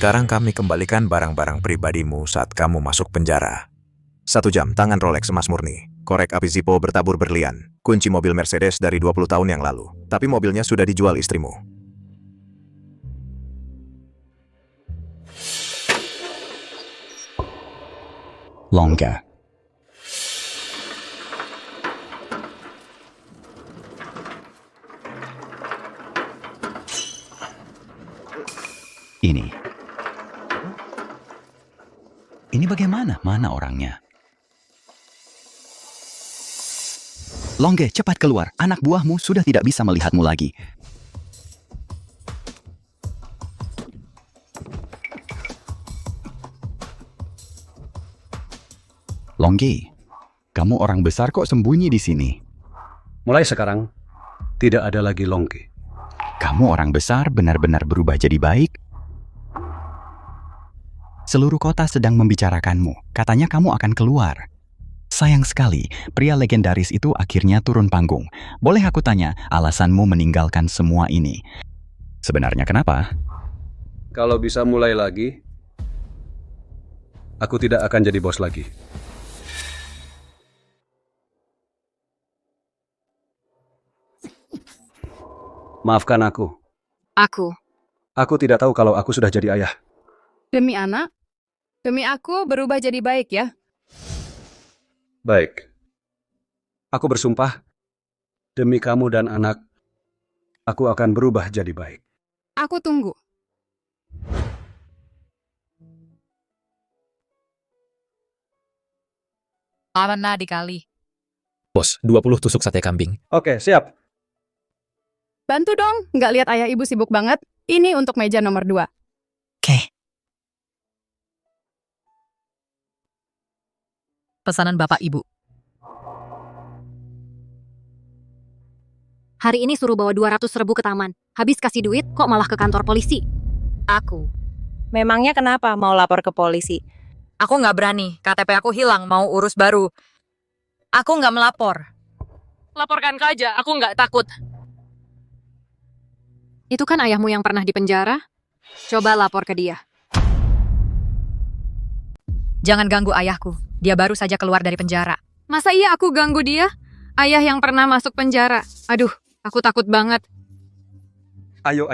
Sekarang kami kembalikan barang-barang pribadimu saat kamu masuk penjara. 1 jam, tangan Rolex emas murni. Korek api Zippo bertabur berlian. Kunci mobil Mercedes dari 20 tahun yang lalu. Tapi mobilnya sudah dijual istrimu. Longga. Ini bagaimana? Mana orangnya? Longge, cepat keluar. Anak buahmu sudah tidak bisa melihatmu lagi. Longge, kamu orang besar kok sembunyi di sini? Mulai sekarang, tidak ada lagi Longge. Kamu orang besar benar-benar berubah jadi baik? Seluruh kota sedang membicarakanmu. Katanya kamu akan keluar. Sayang sekali, pria legendaris itu akhirnya turun panggung. Boleh aku tanya alasanmu meninggalkan semua ini? Sebenarnya kenapa? Kalau bisa mulai lagi, aku tidak akan jadi bos lagi. Maafkan aku. Aku tidak tahu kalau aku sudah jadi ayah. Demi anak, demi aku berubah jadi baik ya. Baik. Aku bersumpah, demi kamu dan anak, aku akan berubah jadi baik. Aku tunggu. Mana dikali. Bos, 20 tusuk sate kambing. Oke, siap. Bantu dong, nggak lihat ayah ibu sibuk banget. Ini untuk meja nomor 2. Oke. Pesanan Bapak Ibu. Hari ini suruh bawa 200.000 ke taman. Habis kasih duit, kok malah ke kantor polisi? Aku. Memangnya kenapa mau lapor ke polisi? Aku nggak berani. KTP aku hilang, mau urus baru. Aku nggak melapor. Laporkan ke aja, aku nggak takut. Itu kan ayahmu yang pernah di penjara? Coba lapor ke dia. Jangan ganggu ayahku. Dia baru saja keluar dari penjara. Masa iya aku ganggu dia? Ayah yang pernah masuk penjara. Aduh, aku takut banget. Ayo.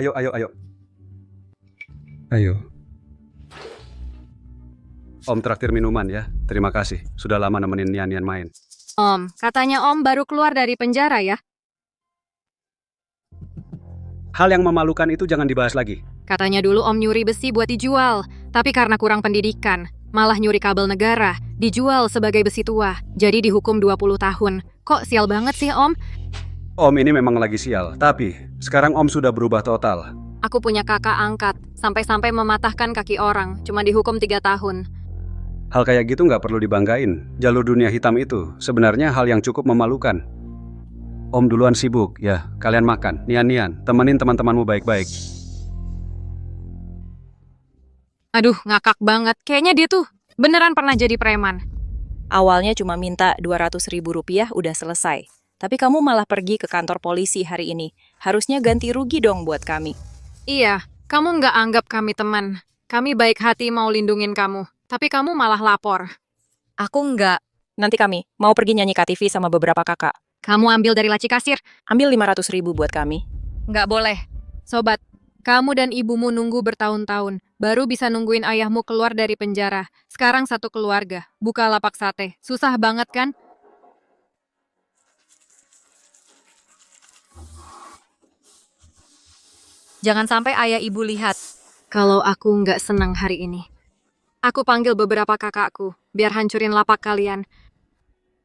Om traktir minuman ya. Terima kasih. Sudah lama nemenin Nian main. Om, katanya Om baru keluar dari penjara ya? Hal yang memalukan itu jangan dibahas lagi. Katanya dulu Om nyuri besi buat dijual. Tapi karena kurang pendidikan, malah nyuri kabel negara, dijual sebagai besi tua. Jadi dihukum 20 tahun. Kok sial banget sih Om? Om ini memang lagi sial. Tapi sekarang Om sudah berubah total. Aku punya kakak angkat. Sampai-sampai mematahkan kaki orang. Cuma dihukum 3 tahun. Hal kayak gitu nggak perlu dibanggain. Jalur dunia hitam itu sebenarnya hal yang cukup memalukan. Om duluan sibuk, ya. Kalian makan. Nian, temenin teman-temanmu baik-baik. Aduh, ngakak banget. Kayaknya dia tuh beneran pernah jadi preman. Awalnya cuma minta 200.000 rupiah udah selesai. Tapi kamu malah pergi ke kantor polisi hari ini. Harusnya ganti rugi dong buat kami. Iya, kamu nggak anggap kami teman. Kami baik hati mau lindungin kamu. Tapi kamu malah lapor. Aku nggak. Nanti kami mau pergi nyanyi KTV sama beberapa kakak. Kamu ambil dari laci kasir. Ambil 500.000 buat kami. Nggak boleh. Sobat, kamu dan ibumu nunggu bertahun-tahun. Baru bisa nungguin ayahmu keluar dari penjara. Sekarang satu keluarga. Buka lapak sate. Susah banget kan? Jangan sampai ayah ibu lihat. Kalau aku nggak senang hari ini. Aku panggil beberapa kakakku. Biar hancurin lapak kalian.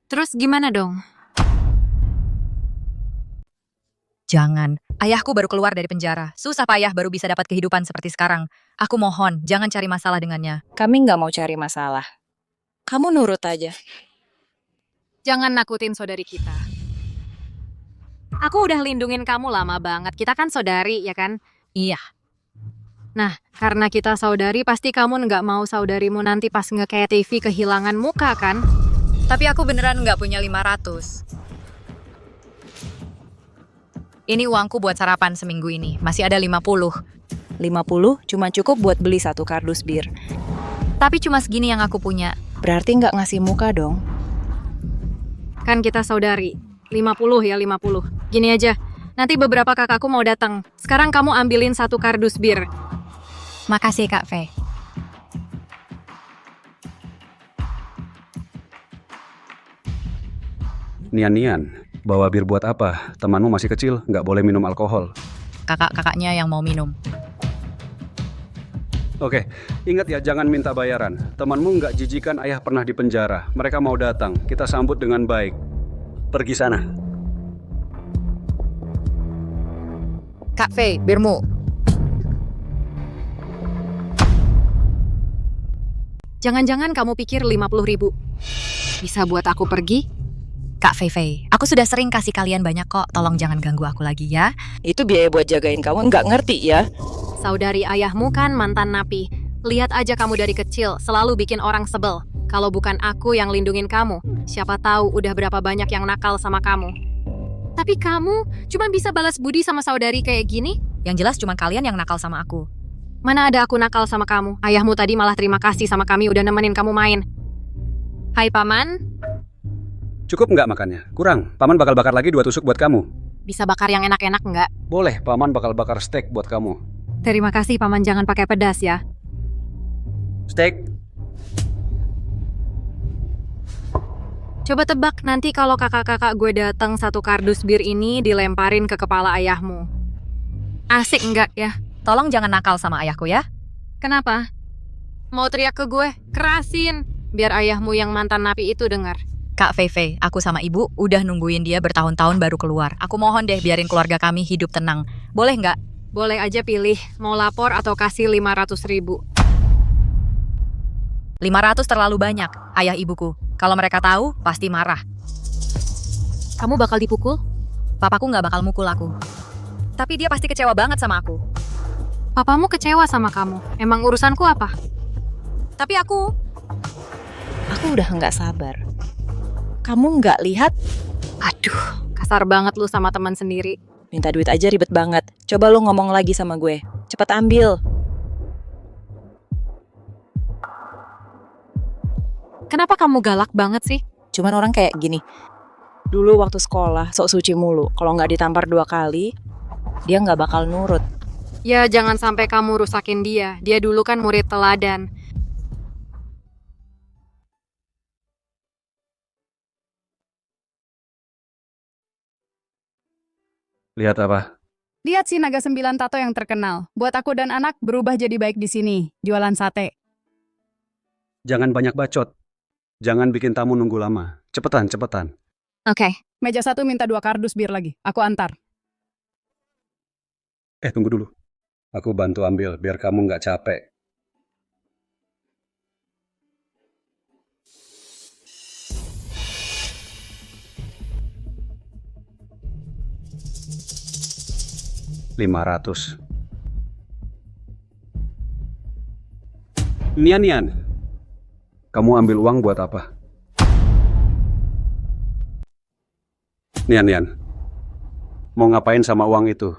Terus gimana dong? Jangan. Ayahku baru keluar dari penjara. Susah payah baru bisa dapat kehidupan seperti sekarang. Aku mohon, jangan cari masalah dengannya. Kami nggak mau cari masalah. Kamu nurut aja. Jangan nakutin saudari kita. Aku udah lindungin kamu lama banget. Kita kan saudari, ya kan? Iya. Nah, karena kita saudari, pasti kamu nggak mau saudarimu nanti pas nge-KTV kehilangan muka, kan? Tapi aku beneran nggak punya 500. Ini uangku buat sarapan seminggu ini. Masih ada 50. 50 cuma cukup buat beli satu kardus bir. Tapi cuma segini yang aku punya. Berarti nggak ngasih muka dong. Kan kita saudari. 50 ya 50. Gini aja, nanti beberapa kakakku mau datang. Sekarang kamu ambilin satu kardus bir. Makasih Kak Faye. Nian-nian, bawa bir buat apa? Temanmu masih kecil, nggak boleh minum alkohol. Kakak-kakaknya yang mau minum. Oke, ingat ya jangan minta bayaran. Temanmu nggak jijikan ayah pernah di penjara. Mereka mau datang, kita sambut dengan baik. Pergi sana. Kak Faye, birmu. Jangan-jangan kamu pikir 50.000 bisa buat aku pergi? Kak Faye, aku sudah sering kasih kalian banyak kok. Tolong jangan ganggu aku lagi ya. Itu biaya buat jagain kamu, nggak ngerti ya? Saudari ayahmu kan mantan napi. Lihat aja kamu dari kecil, selalu bikin orang sebel. Kalau bukan aku yang lindungin kamu, siapa tahu udah berapa banyak yang nakal sama kamu. Tapi kamu cuma bisa balas budi sama saudari kayak gini? Yang jelas cuma kalian yang nakal sama aku. Mana ada aku nakal sama kamu? Ayahmu tadi malah terima kasih sama kami udah nemenin kamu main. Hai Paman, Cukup nggak makannya? Kurang. Paman bakal bakar lagi 2 tusuk buat kamu. bisa bakar yang enak-enak nggak? Boleh, Paman bakal bakar steak buat kamu. Terima kasih Paman, jangan pakai pedas ya. Steak? Coba tebak nanti kalau kakak-kakak gue datang satu kardus bir ini dilemparin ke kepala ayahmu. Asik nggak ya? Tolong jangan nakal sama ayahku ya. Kenapa? Mau teriak ke gue? Kerasin! Biar ayahmu yang mantan napi itu dengar. Kak Faye, aku sama ibu udah nungguin dia bertahun-tahun baru keluar. Aku mohon deh biarin keluarga kami hidup tenang. Boleh nggak? Boleh aja pilih, mau lapor atau kasih 500.000. 500 terlalu banyak, ayah ibuku. Kalau mereka tahu, pasti marah. Kamu bakal dipukul? Papaku nggak bakal mukul aku. Tapi dia pasti kecewa banget sama aku. Papamu kecewa sama kamu. Emang urusanku apa? Tapi aku Aku udah nggak sabar. Kamu nggak lihat? Aduh, kasar banget lu sama teman sendiri. Minta duit aja ribet banget. Coba lu ngomong lagi sama gue. Cepat ambil. Kenapa kamu galak banget sih? Cuman orang kayak gini. Dulu waktu sekolah, sok suci mulu. Kalau nggak ditampar 2 kali, dia nggak bakal nurut. Ya jangan sampai kamu rusakin dia. Dia dulu kan murid teladan. Lihat apa? Lihat si Naga 9 Tato yang terkenal. Buat aku dan anak berubah jadi baik di sini. Jualan sate. Jangan banyak bacot. Jangan bikin tamu nunggu lama. Cepetan, cepetan. Oke. Meja 1 minta 2 kardus bir lagi. Aku antar. Tunggu dulu. Aku bantu ambil biar kamu nggak capek. $500. Nian, kamu ambil uang buat apa? Nian, mau ngapain sama uang itu?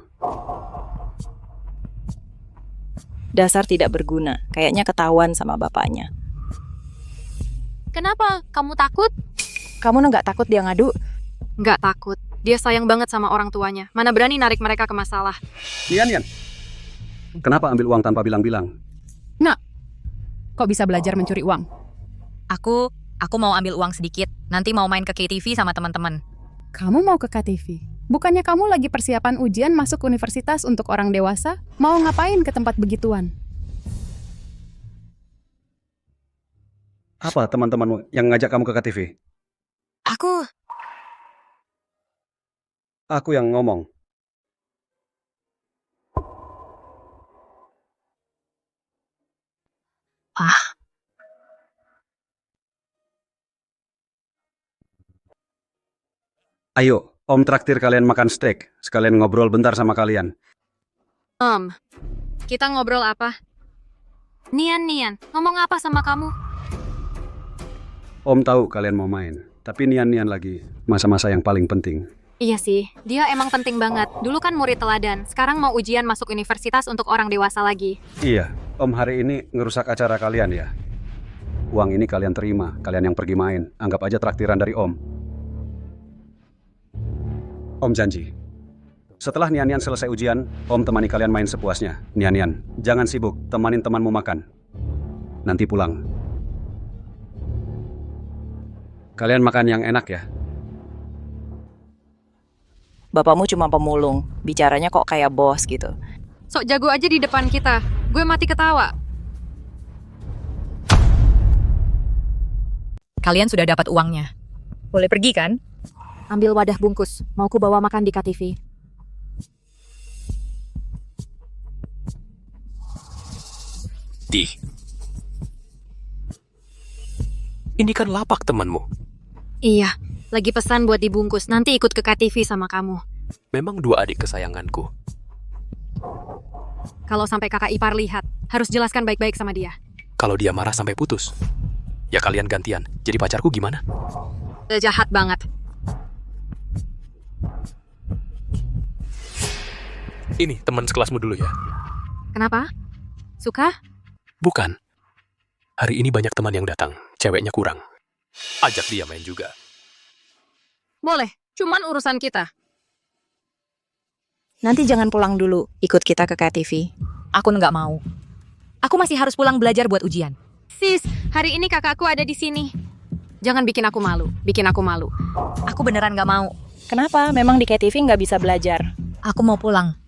Dasar tidak berguna. Kayaknya ketahuan sama bapaknya. Kenapa? Kamu takut? Kamu nggak takut dia ngadu? Nggak takut. Dia sayang banget sama orang tuanya. Mana berani narik mereka ke masalah. Nian, kenapa ambil uang tanpa bilang-bilang? Kok bisa belajar mencuri uang? Aku mau ambil uang sedikit. Nanti mau main ke KTV sama teman-teman. Kamu mau ke KTV? Bukannya kamu lagi persiapan ujian masuk universitas untuk orang dewasa? Mau ngapain ke tempat begituan? Apa teman-temanmu yang ngajak kamu ke KTV? Aku yang ngomong. Ayo, Om traktir kalian makan steak. Sekalian ngobrol bentar sama kalian. Kita ngobrol apa? Nian, ngomong apa sama kamu? Om tahu kalian mau main. Tapi Nian lagi masa-masa yang paling penting. Iya sih, dia emang penting banget. Dulu kan murid teladan, sekarang mau ujian masuk universitas untuk orang dewasa lagi. Iya, Om hari ini ngerusak acara kalian ya. Uang ini kalian terima, kalian yang pergi main. Anggap aja traktiran dari Om. Om janji. Setelah Nian-Nian selesai ujian, Om temani kalian main sepuasnya. Nian-Nian, jangan sibuk, temanin temanmu makan. Nanti pulang. Kalian makan yang enak ya. Bapakmu cuma pemulung, bicaranya kok kayak bos gitu. Sok jago aja di depan kita. Gue mati ketawa. Kalian sudah dapat uangnya. Boleh pergi kan? Ambil wadah bungkus, mau ku bawa makan di KTV. Di. Ini kan lapak temanmu. Iya, lagi pesan buat dibungkus, nanti ikut ke KTV sama kamu. Memang dua adik kesayanganku. Kalau sampai kakak ipar lihat, harus jelaskan baik-baik sama dia. Kalau dia marah sampai putus, ya kalian gantian. Jadi pacarku gimana? Jahat banget. Ini teman sekelasmu dulu ya? Kenapa? Suka? Bukan. Hari ini banyak teman yang datang. Ceweknya kurang. Ajak dia main juga. Boleh, cuman urusan kita. Nanti jangan pulang dulu, ikut kita ke KTV. Aku nggak mau. Aku masih harus pulang belajar buat ujian. Sis, hari ini kakakku ada di sini. Jangan bikin aku malu, bikin aku malu. Aku beneran nggak mau. Kenapa? Memang di KTV nggak bisa belajar. Aku mau pulang.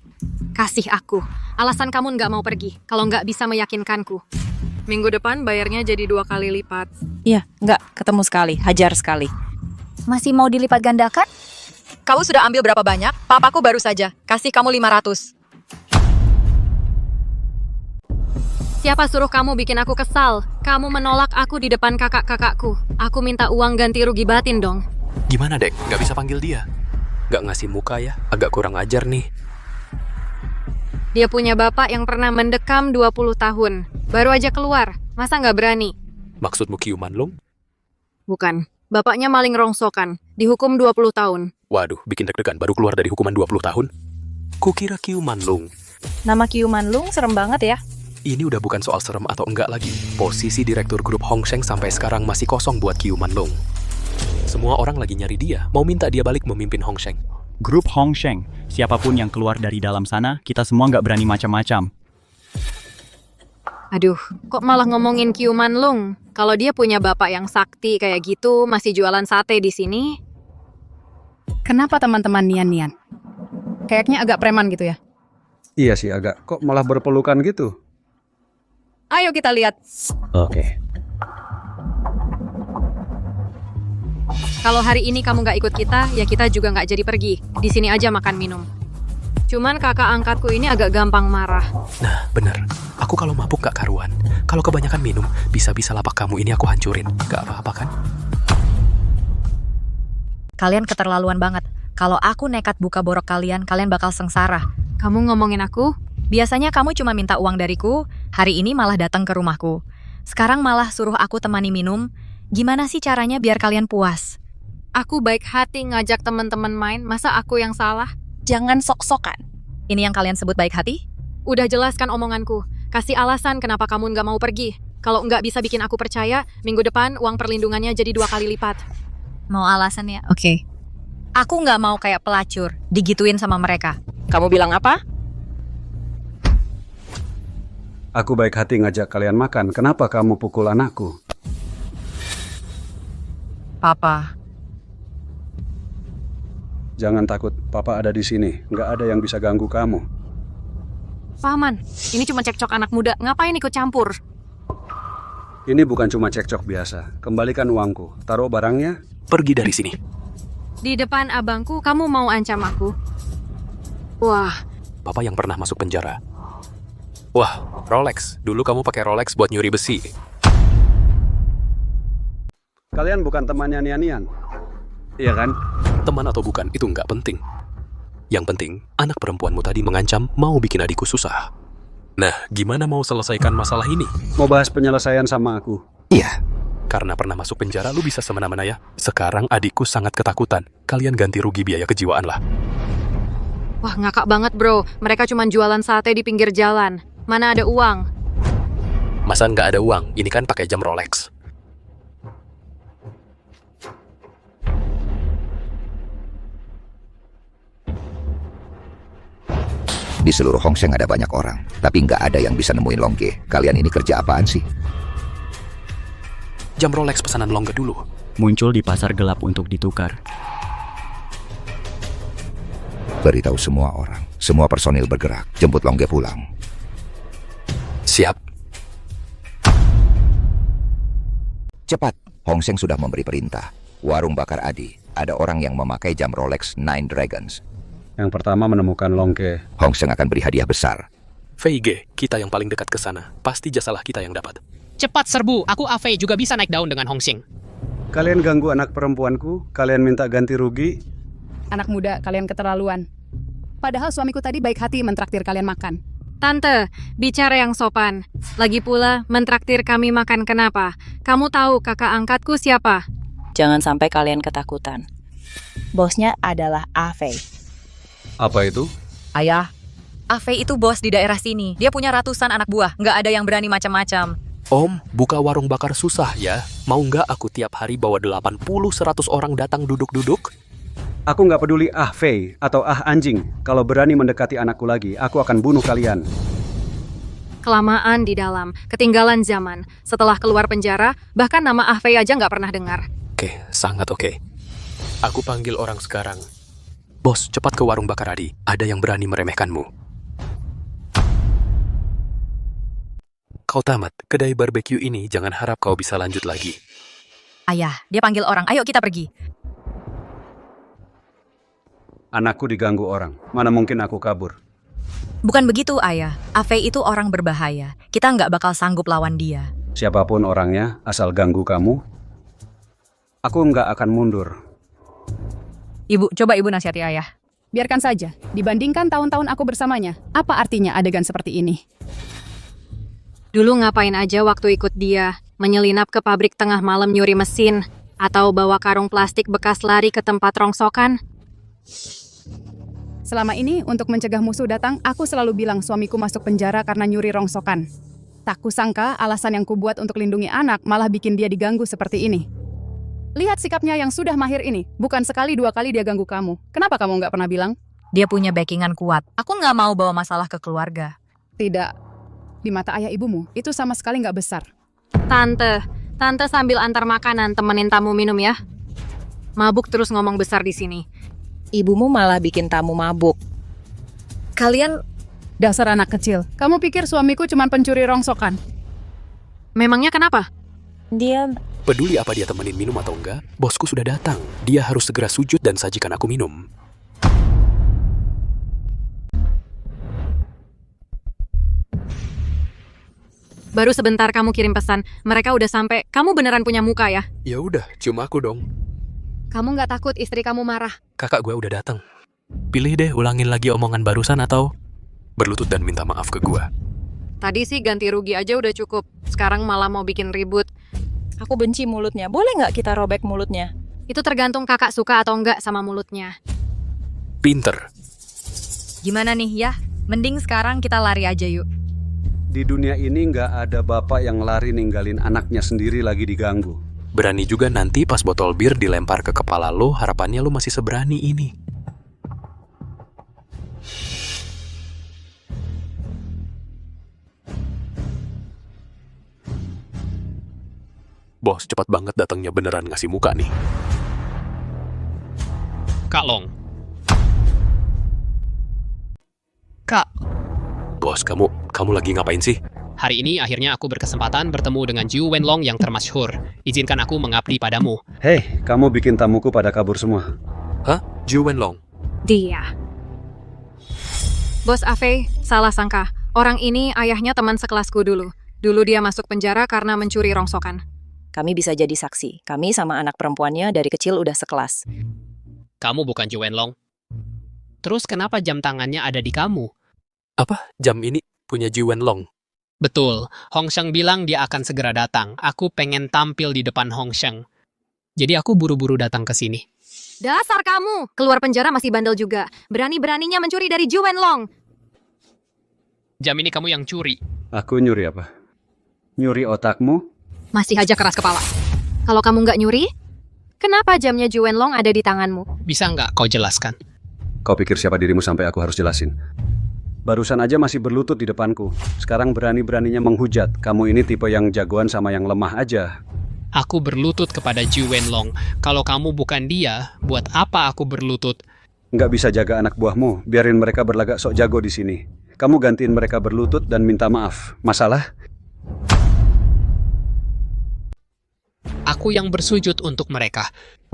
Kasih aku. Alasan kamu nggak mau pergi, kalau nggak bisa meyakinkanku. Minggu depan bayarnya jadi 2 kali lipat. Iya, nggak, ketemu sekali, hajar sekali. Masih mau dilipat gandakan? Kamu sudah ambil berapa banyak? Papaku baru saja. Kasih kamu 500. Siapa suruh kamu bikin aku kesal? Kamu menolak aku di depan kakak-kakakku. Aku minta uang ganti rugi batin dong. Gimana, Dek? Gak bisa panggil dia? Gak ngasih muka ya? Agak kurang ajar nih. Dia punya bapak yang pernah mendekam 20 tahun. Baru aja keluar. Masa nggak berani? Maksudmu Kiuman Lung? Bukan. Bapaknya maling rongsokan. Dihukum 20 tahun. Waduh, bikin deg-degan. Baru keluar dari hukuman 20 tahun. Kukira Kiuman Lung. Nama Kiuman Lung serem banget ya. Ini udah bukan soal serem atau enggak lagi. Posisi direktur grup Hongsheng sampai sekarang masih kosong buat Kiuman Lung. Semua orang lagi nyari dia. Mau minta dia balik memimpin Hongsheng. Grup Hongsheng, siapapun yang keluar dari dalam sana, kita semua nggak berani macam-macam. Aduh, kok malah ngomongin Kiuman Lung? Kalau dia punya bapak yang sakti kayak gitu, masih jualan sate di sini? Kenapa teman-teman Nian-Nian? Kayaknya agak preman gitu ya. Iya sih agak. Kok malah berpelukan gitu? Ayo kita lihat. Oke. Kalau hari ini kamu nggak ikut kita, ya kita juga nggak jadi pergi. Di sini aja makan minum. Cuman kakak angkatku ini agak gampang marah. Nah, bener. Aku kalau mabuk gak karuan. Kalau kebanyakan minum, bisa-bisa lapak kamu ini aku hancurin. Gak apa-apa kan? Kalian keterlaluan banget. Kalau aku nekat buka borok kalian, kalian bakal sengsara. Kamu ngomongin aku? Biasanya kamu cuma minta uang dariku, hari ini malah datang ke rumahku. Sekarang malah suruh aku temani minum. Gimana sih caranya biar kalian puas? Aku baik hati ngajak teman-teman main, masa aku yang salah? Jangan sok-sokan. Ini yang kalian sebut baik hati? Udah jelaskan omonganku. Kasih alasan kenapa kamu nggak mau pergi. Kalau nggak bisa bikin aku percaya, minggu depan uang perlindungannya jadi 2 kali lipat. Mau alasan ya? Oke. Aku nggak mau kayak pelacur, digituin sama mereka. Kamu bilang apa? Aku baik hati ngajak kalian makan. Kenapa kamu pukul anakku? Papa. Jangan takut, Papa ada di sini. Nggak ada yang bisa ganggu kamu. Paman, ini cuma cekcok anak muda. Ngapain ikut campur? Ini bukan cuma cekcok biasa. Kembalikan uangku. Taruh barangnya. Pergi dari sini. Di depan abangku, kamu mau ancam aku? Wah, Papa yang pernah masuk penjara. Wah, Rolex. Dulu kamu pakai Rolex buat nyuri besi. Kalian bukan temannya Nian-Nian. Iya kan? Teman atau bukan, itu nggak penting. Yang penting, anak perempuanmu tadi mengancam mau bikin adikku susah. Nah, gimana mau selesaikan masalah ini? Mau bahas penyelesaian sama aku? Iya. Karena pernah masuk penjara, lu bisa semena-mena ya. Sekarang adikku sangat ketakutan. Kalian ganti rugi biaya kejiwaan lah. Wah, ngakak banget bro. Mereka cuma jualan sate di pinggir jalan. Mana ada uang? Masa nggak ada uang? Ini kan pakai jam Rolex. Di seluruh Hongseng ada banyak orang, tapi nggak ada yang bisa nemuin Longge. Kalian ini kerja apaan sih? Jam Rolex pesanan Longge dulu. Muncul di pasar gelap untuk ditukar. Beritahu semua orang, semua personil bergerak, jemput Longge pulang. Siap. Cepat, Hongseng sudah memberi perintah. Warung Bakar Adi, ada orang yang memakai jam Rolex Nine Dragons. Yang pertama menemukan Longge. Hongseng akan beri hadiah besar. VIG, kita yang paling dekat ke sana. Pasti jasalah kita yang dapat. Cepat serbu, aku Ave juga bisa naik daun dengan Hongseng. Kalian ganggu anak perempuanku, kalian minta ganti rugi. Anak muda, kalian keterlaluan. Padahal suamiku tadi baik hati mentraktir kalian makan. Tante, bicara yang sopan. Lagi pula, mentraktir kami makan kenapa? Kamu tahu kakak angkatku siapa? Jangan sampai kalian ketakutan. Bosnya adalah Ave. Apa itu? Ayah, Ave itu bos di daerah sini. Dia punya ratusan anak buah. Nggak ada yang berani macam-macam. Om, buka warung bakar susah ya. Mau nggak aku tiap hari bawa 80-100 orang datang duduk-duduk? Aku nggak peduli Fei atau anjing. Kalau berani mendekati anakku lagi, aku akan bunuh kalian. Kelamaan di dalam, ketinggalan zaman. Setelah keluar penjara, bahkan nama Ave aja nggak pernah dengar. Oke, sangat oke. Aku panggil orang sekarang. Bos, cepat ke warung bakar Adi. Ada yang berani meremehkanmu. Kau tamat, kedai barbeque ini jangan harap kau bisa lanjut lagi. Ayah, dia panggil orang. Ayo kita pergi. Anakku diganggu orang. Mana mungkin aku kabur? Bukan begitu, Ayah. Ave itu orang berbahaya. Kita nggak bakal sanggup lawan dia. Siapapun orangnya, asal ganggu kamu, aku nggak akan mundur. Ibu, coba ibu nasihati ayah. Biarkan saja. Dibandingkan tahun-tahun aku bersamanya, apa artinya adegan seperti ini? Dulu ngapain aja waktu ikut dia? Menyelinap ke pabrik tengah malam nyuri mesin? Atau bawa karung plastik bekas lari ke tempat rongsokan? Selama ini, untuk mencegah musuh datang, aku selalu bilang suamiku masuk penjara karena nyuri rongsokan. Tak kusangka alasan yang kubuat untuk lindungi anak malah bikin dia diganggu seperti ini. Lihat sikapnya yang sudah mahir ini. Bukan sekali dua kali dia ganggu kamu. Kenapa kamu nggak pernah bilang? Dia punya backingan kuat. Aku nggak mau bawa masalah ke keluarga. Tidak. Di mata ayah ibumu, itu sama sekali nggak besar. Tante sambil antar makanan temenin tamu minum ya. Mabuk terus ngomong besar di sini. Ibumu malah bikin tamu mabuk. Kalian... Dasar anak kecil. Kamu pikir suamiku cuma pencuri rongsokan? Memangnya kenapa? Dia... Peduli apa dia temenin minum atau enggak, bosku sudah datang. Dia harus segera sujud dan sajikan aku minum. Baru sebentar kamu kirim pesan. Mereka udah sampai. Kamu beneran punya muka ya? Ya udah, cuma aku dong. Kamu nggak takut istri kamu marah? Kakak gue udah datang. Pilih deh, ulangin lagi omongan barusan atau berlutut dan minta maaf ke gue. Tadi sih ganti rugi aja udah cukup. Sekarang malah mau bikin ribut. Aku benci mulutnya. Boleh nggak kita robek mulutnya? Itu tergantung kakak suka atau enggak sama mulutnya. Pinter. Gimana nih ya? Mending sekarang kita lari aja yuk. Di dunia ini nggak ada bapak yang lari ninggalin anaknya sendiri lagi diganggu. Berani juga nanti pas botol bir dilempar ke kepala lo, harapannya lo masih seberani ini. Bos, cepat banget datangnya, beneran ngasih muka nih. Kak Long. Kak. Bos, kamu lagi ngapain sih? Hari ini akhirnya aku berkesempatan bertemu dengan Jiu Wenlong yang termasyhur. Izinkan aku mengabdi padamu. Hei, kamu bikin tamuku pada kabur semua. Hah? Jiu Wenlong? Dia. Bos Ave, salah sangka. Orang ini ayahnya teman sekelasku dulu. Dulu dia masuk penjara karena mencuri rongsokan. Kami bisa jadi saksi. Kami sama anak perempuannya dari kecil udah sekelas. Kamu bukan Jiu Wenlong. Terus kenapa jam tangannya ada di kamu? Apa? Jam ini punya Jiu Wenlong? Betul, Hong Sheng bilang dia akan segera datang. Aku pengen tampil di depan Hong Sheng. Jadi aku buru-buru datang ke sini. Dasar kamu! Keluar penjara masih bandel juga. Berani-beraninya mencuri dari Ju Wenlong. Jam ini kamu yang curi. Aku nyuri apa? Nyuri otakmu? Masih aja keras kepala. Kalau kamu nggak nyuri, kenapa jamnya Ju Wenlong ada di tanganmu? Bisa nggak kau jelaskan? Kau pikir siapa dirimu sampai aku harus jelasin? Barusan aja masih berlutut di depanku. Sekarang berani-beraninya menghujat. Kamu ini tipe yang jagoan sama yang lemah aja. Aku berlutut kepada Ju Wenlong. Kalau kamu bukan dia, buat apa aku berlutut? Nggak bisa jaga anak buahmu. Biarin mereka berlagak sok jago di sini. Kamu gantiin mereka berlutut dan minta maaf. Masalah? Aku yang bersujud untuk mereka.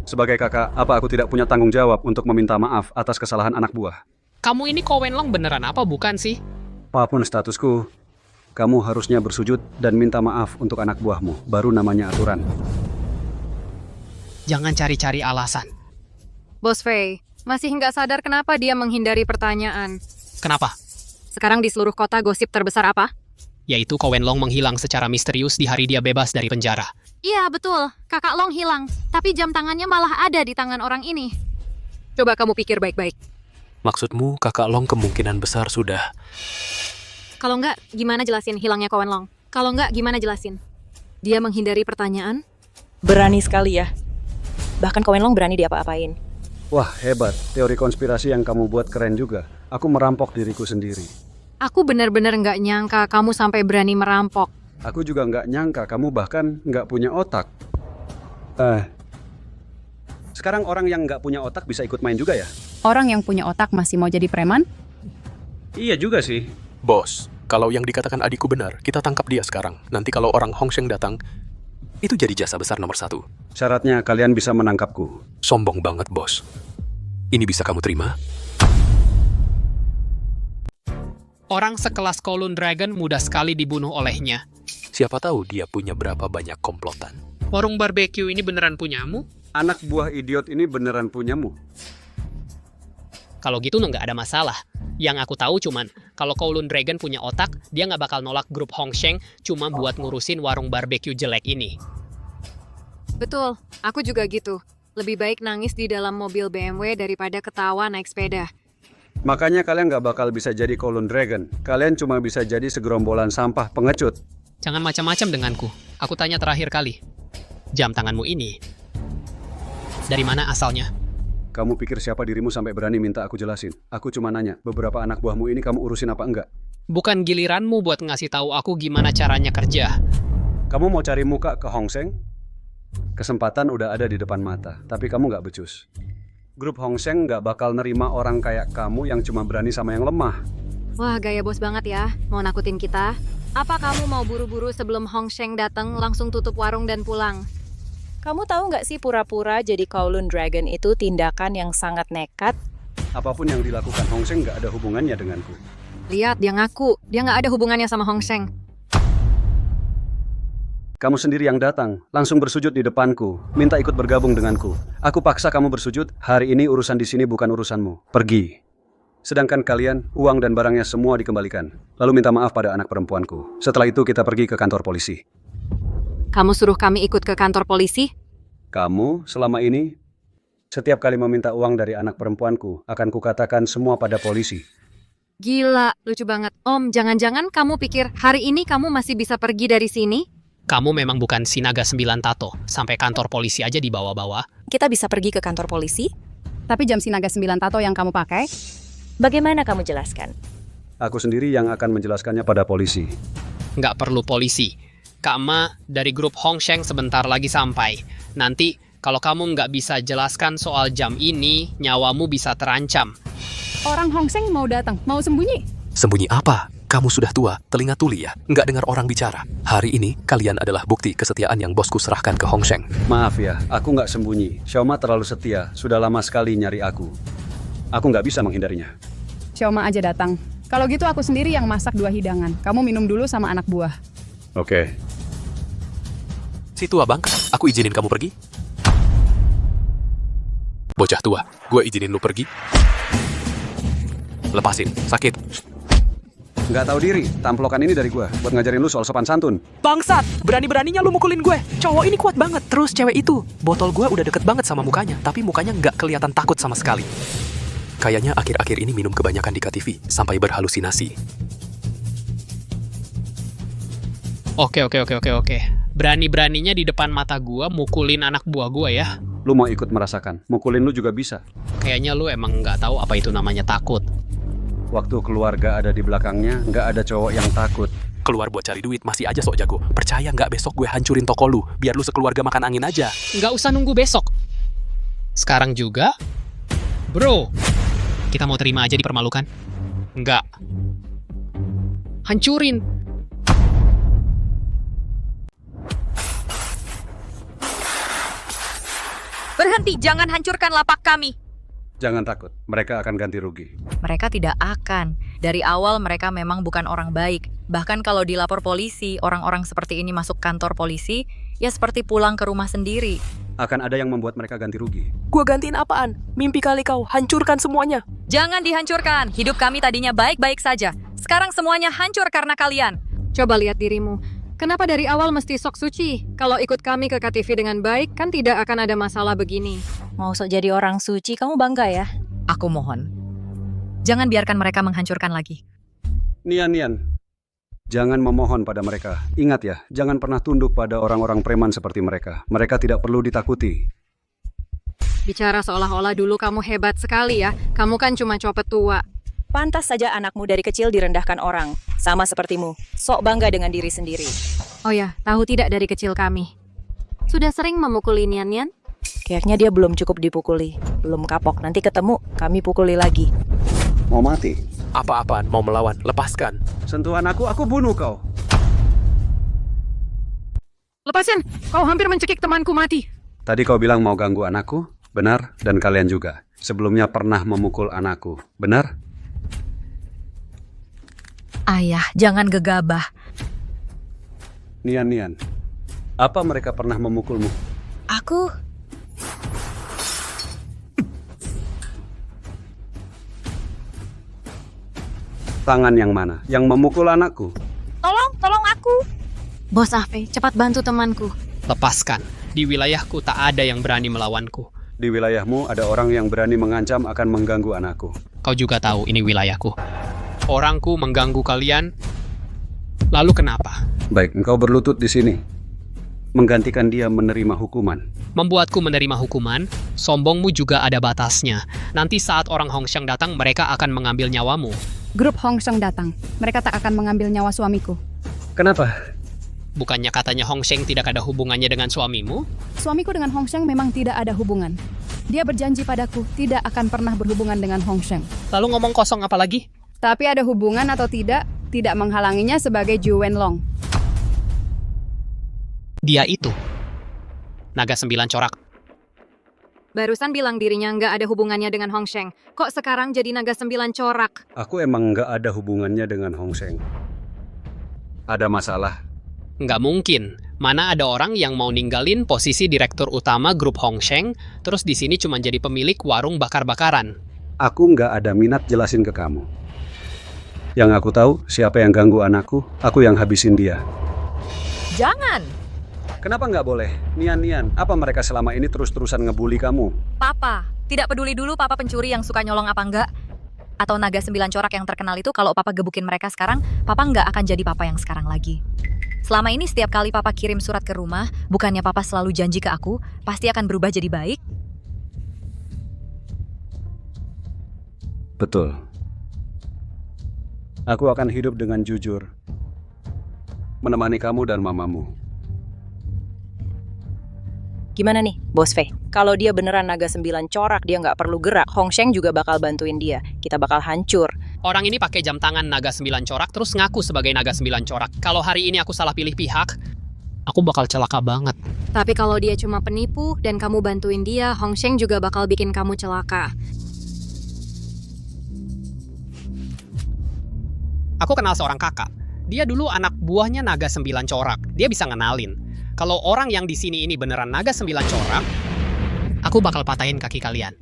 Sebagai kakak, apa aku tidak punya tanggung jawab untuk meminta maaf atas kesalahan anak buah? Kamu ini Ko Wenlong beneran apa bukan sih? Apapun statusku, kamu harusnya bersujud dan minta maaf untuk anak buahmu. Baru namanya aturan. Jangan cari-cari alasan. Bos Fei, masih nggak sadar kenapa dia menghindari pertanyaan. Kenapa? Sekarang di seluruh kota gosip terbesar apa? Yaitu Ko Wenlong menghilang secara misterius di hari dia bebas dari penjara. Iya, betul. Kakak Long hilang. Tapi jam tangannya malah ada di tangan orang ini. Coba kamu pikir baik-baik. Maksudmu kakak Long kemungkinan besar sudah... Kalau nggak, gimana jelasin hilangnya Ko Wenlong? Kalau nggak, gimana jelasin? Dia menghindari pertanyaan? Berani sekali ya. Bahkan Ko Wenlong berani diapa-apain. Wah, hebat. Teori konspirasi yang kamu buat keren juga. Aku merampok diriku sendiri. Aku benar-benar nggak nyangka kamu sampai berani merampok. Aku juga nggak nyangka kamu bahkan nggak punya otak. Sekarang orang yang nggak punya otak bisa ikut main juga ya? Orang yang punya otak masih mau jadi preman? Iya juga sih. Bos, kalau yang dikatakan adikku benar, kita tangkap dia sekarang. Nanti kalau orang Hong Sheng datang, itu jadi jasa besar nomor 1. Syaratnya kalian bisa menangkapku. Sombong banget, bos. Ini bisa kamu terima? Orang sekelas Kowloon Dragon mudah sekali dibunuh olehnya. Siapa tahu dia punya berapa banyak komplotan. Warung barbeque ini beneran punyamu? Anak buah idiot ini beneran punyamu? Kalau gitu nggak ada masalah. Yang aku tahu cuman, kalau Kowloon Dragon punya otak, dia nggak bakal nolak grup Hong Sheng cuma buat ngurusin warung barbeque jelek ini. Betul, aku juga gitu. Lebih baik nangis di dalam mobil BMW daripada ketawa naik sepeda. Makanya kalian nggak bakal bisa jadi Kowloon Dragon. Kalian cuma bisa jadi segerombolan sampah pengecut. Jangan macam-macam denganku. Aku tanya terakhir kali. Jam tanganmu ini, dari mana asalnya? Kamu pikir siapa dirimu sampai berani minta aku jelasin? Aku cuma nanya, beberapa anak buahmu ini kamu urusin apa enggak? Bukan giliranmu buat ngasih tahu aku gimana caranya kerja. Kamu mau cari muka ke Hong Sheng? Kesempatan udah ada di depan mata, tapi kamu nggak becus. Grup Hong Sheng nggak bakal nerima orang kayak kamu yang cuma berani sama yang lemah. Wah, gaya bos banget ya. Mau nakutin kita? Apa kamu mau buru-buru sebelum Hong Sheng datang langsung tutup warung dan pulang? Kamu tahu nggak sih pura-pura jadi Kowloon Dragon itu tindakan yang sangat nekat? Apapun yang dilakukan Hong Sheng nggak ada hubungannya denganku. Lihat, dia ngaku. Dia nggak ada hubungannya sama Hong Sheng. Kamu sendiri yang datang, langsung bersujud di depanku, minta ikut bergabung denganku. Aku paksa kamu bersujud, hari ini urusan di sini bukan urusanmu. Pergi. Sedangkan kalian, uang dan barangnya semua dikembalikan. Lalu minta maaf pada anak perempuanku. Setelah itu kita pergi ke kantor polisi. Kamu suruh kami ikut ke kantor polisi? Kamu, selama ini, setiap kali meminta uang dari anak perempuanku, akan kukatakan semua pada polisi. Gila, lucu banget. Om, jangan-jangan kamu pikir hari ini kamu masih bisa pergi dari sini? Kamu memang bukan si naga 9 tato. Sampai kantor polisi aja dibawa-bawa. Kita bisa pergi ke kantor polisi? Tapi jam sinaga 9 tato yang kamu pakai? Bagaimana kamu jelaskan? Aku sendiri yang akan menjelaskannya pada polisi. Nggak perlu polisi. Kak Ma dari grup Hong Sheng sebentar lagi sampai. Nanti kalau kamu nggak bisa jelaskan soal jam ini, nyawamu bisa terancam. Orang Hong Sheng mau datang, mau sembunyi. Sembunyi apa? Kamu sudah tua, telinga tuli ya, nggak dengar orang bicara. Hari ini, kalian adalah bukti kesetiaan yang bosku serahkan ke Hong Sheng. Maaf ya, aku nggak sembunyi. Xiaoma terlalu setia, sudah lama sekali nyari aku. Aku nggak bisa menghindarinya. Xiaoma aja datang. Kalau gitu aku sendiri yang masak 2 hidangan. Kamu minum dulu sama anak buah. Oke. Si tua bangka, aku izinin kamu pergi. Bocah tua, gue izinin lu pergi. Lepasin, sakit. Nggak tahu diri, tamplokan ini dari gua buat ngajarin lu soal sopan santun. Bangsat, berani-beraninya lu mukulin gue. Cowok ini kuat banget. Terus cewek itu, botol gue udah deket banget sama mukanya, tapi mukanya nggak kelihatan takut sama sekali. Kayaknya akhir-akhir ini minum kebanyakan di KTV, sampai berhalusinasi. Oke. Berani-beraninya di depan mata gua mukulin anak buah gua ya. Lu mau ikut merasakan, mukulin lu juga bisa. Kayaknya lu emang nggak tahu apa itu namanya takut. Waktu keluarga ada di belakangnya, nggak ada cowok yang takut. Keluar buat cari duit, masih aja sok jago. Percaya nggak besok gue hancurin toko lu, biar lu sekeluarga makan angin aja. Nggak usah nunggu besok. Sekarang juga? Bro, kita mau terima aja dipermalukan? Nggak. Hancurin. Berhenti, jangan hancurkan lapak kami. Jangan takut, mereka akan ganti rugi. Mereka tidak akan. Dari awal mereka memang bukan orang baik. Bahkan kalau dilapor polisi, orang-orang seperti ini masuk kantor polisi, ya seperti pulang ke rumah sendiri. Akan ada yang membuat mereka ganti rugi. Gue gantiin apaan? Mimpi kali kau, hancurkan semuanya. Jangan dihancurkan. Hidup kami tadinya baik-baik saja. Sekarang semuanya hancur karena kalian. Coba lihat dirimu. Kenapa dari awal mesti sok suci? Kalau ikut kami ke KTV dengan baik, kan tidak akan ada masalah begini. Mau sok jadi orang suci, kamu bangga ya? Aku mohon. Jangan biarkan mereka menghancurkan lagi. Nian. Jangan memohon pada mereka. Ingat ya, jangan pernah tunduk pada orang-orang preman seperti mereka. Mereka tidak perlu ditakuti. Bicara seolah-olah dulu kamu hebat sekali ya. Kamu kan cuma copet tua. Pantas saja anakmu dari kecil direndahkan orang. Sama sepertimu, sok bangga dengan diri sendiri. Oh ya, tahu tidak dari kecil kami? Sudah sering memukuli Nian? Kayaknya dia belum cukup dipukuli. Belum kapok, nanti ketemu, kami pukuli lagi. Mau mati? Apa-apaan, mau melawan, lepaskan. Sentuhan aku bunuh kau. Lepasin, kau hampir mencekik temanku mati. Tadi kau bilang mau ganggu anakku, benar, dan kalian juga. Sebelumnya pernah memukul anakku, benar? Ayah, jangan gegabah. Nian. Apa mereka pernah memukulmu? Aku... Tangan yang mana? Yang memukul anakku? Tolong aku. Bos Afe, cepat bantu temanku. Lepaskan. Di wilayahku tak ada yang berani melawanku. Di wilayahmu ada orang yang berani mengancam akan mengganggu anakku. Kau juga tahu ini wilayahku. Orangku mengganggu kalian. Lalu kenapa? Baik, engkau berlutut di sini. Menggantikan dia menerima hukuman. Membuatku menerima hukuman, sombongmu juga ada batasnya. Nanti saat orang Hongsheng datang, mereka akan mengambil nyawamu. Grup Hongsheng datang. Mereka tak akan mengambil nyawa suamiku. Kenapa? Bukannya katanya Hongsheng tidak ada hubungannya dengan suamimu? Suamiku dengan Hongsheng memang tidak ada hubungan. Dia berjanji padaku tidak akan pernah berhubungan dengan Hongsheng. Lalu ngomong kosong apa lagi? Tapi ada hubungan atau tidak menghalanginya sebagai Zhu Wenlong. Dia itu. Naga 9 corak. Barusan bilang dirinya nggak ada hubungannya dengan Hongsheng. Kok sekarang jadi naga 9 corak? Aku emang nggak ada hubungannya dengan Hongsheng. Ada masalah? Nggak mungkin. Mana ada orang yang mau ninggalin posisi direktur utama grup Hongsheng, terus di sini cuma jadi pemilik warung bakar-bakaran. Aku nggak ada minat jelasin ke kamu. Yang aku tahu, siapa yang ganggu anakku, aku yang habisin dia. Jangan! Kenapa nggak boleh? Nian, apa mereka selama ini terus-terusan ngebully kamu? Papa, tidak peduli dulu papa pencuri yang suka nyolong apa enggak? Atau naga 9 corak yang terkenal itu kalau papa gebukin mereka sekarang, papa nggak akan jadi papa yang sekarang lagi. Selama ini setiap kali papa kirim surat ke rumah, bukannya papa selalu janji ke aku, pasti akan berubah jadi baik? Betul. Aku akan hidup dengan jujur. Menemani kamu dan mamamu. Gimana nih, Bos Fei? Kalau dia beneran naga 9 corak, dia nggak perlu gerak. Hongsheng juga bakal bantuin dia. Kita bakal hancur. Orang ini pakai jam tangan naga 9 corak terus ngaku sebagai naga 9 corak. Kalau hari ini aku salah pilih pihak, aku bakal celaka banget. Tapi kalau dia cuma penipu dan kamu bantuin dia, Hongsheng juga bakal bikin kamu celaka. Aku kenal seorang kakak. Dia dulu anak buahnya naga 9 corak. Dia bisa ngenalin. Kalau orang yang di sini ini beneran naga 9 corak, aku bakal patahin kaki kalian.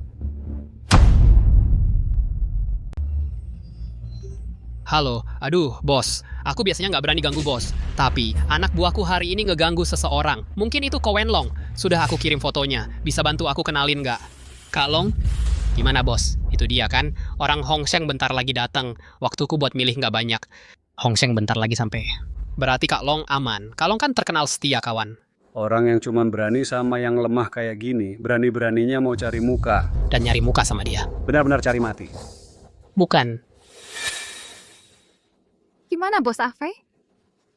Halo, aduh, bos. Aku biasanya nggak berani ganggu bos. Tapi, anak buahku hari ini ngeganggu seseorang. Mungkin itu Ko Wenlong. Sudah aku kirim fotonya. Bisa bantu aku kenalin nggak? Kak Long? Gimana bos? Itu dia kan? Orang Hongsheng bentar lagi datang. Waktuku buat milih nggak banyak. Hongsheng bentar lagi sampai. Berarti Kak Long aman. Kak Long kan terkenal setia kawan. Orang yang cuma berani sama yang lemah kayak gini, berani-beraninya mau cari muka. Dan nyari muka sama dia. Benar-benar cari mati. Bukan. Gimana bos Afei?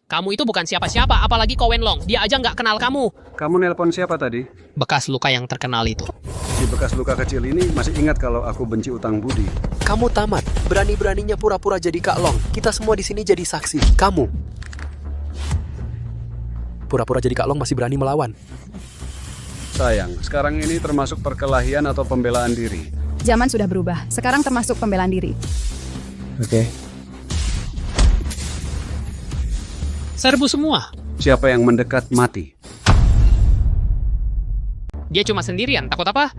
Kamu itu bukan siapa-siapa, apalagi Ko Wenlong. Dia aja nggak kenal kamu. Kamu nelpon siapa tadi? Bekas luka yang terkenal itu. Di bekas luka kecil ini masih ingat kalau aku benci utang budi. Kamu tamat. Berani-beraninya pura-pura jadi Kak Long. Kita semua di sini jadi saksi. Kamu. Pura-pura jadi Kak Long masih berani melawan. Sayang, sekarang ini termasuk perkelahian atau pembelaan diri. Zaman sudah berubah. Sekarang termasuk pembelaan diri. Oke. Serbu semua. Siapa yang mendekat mati. Dia cuma sendirian, takut apa?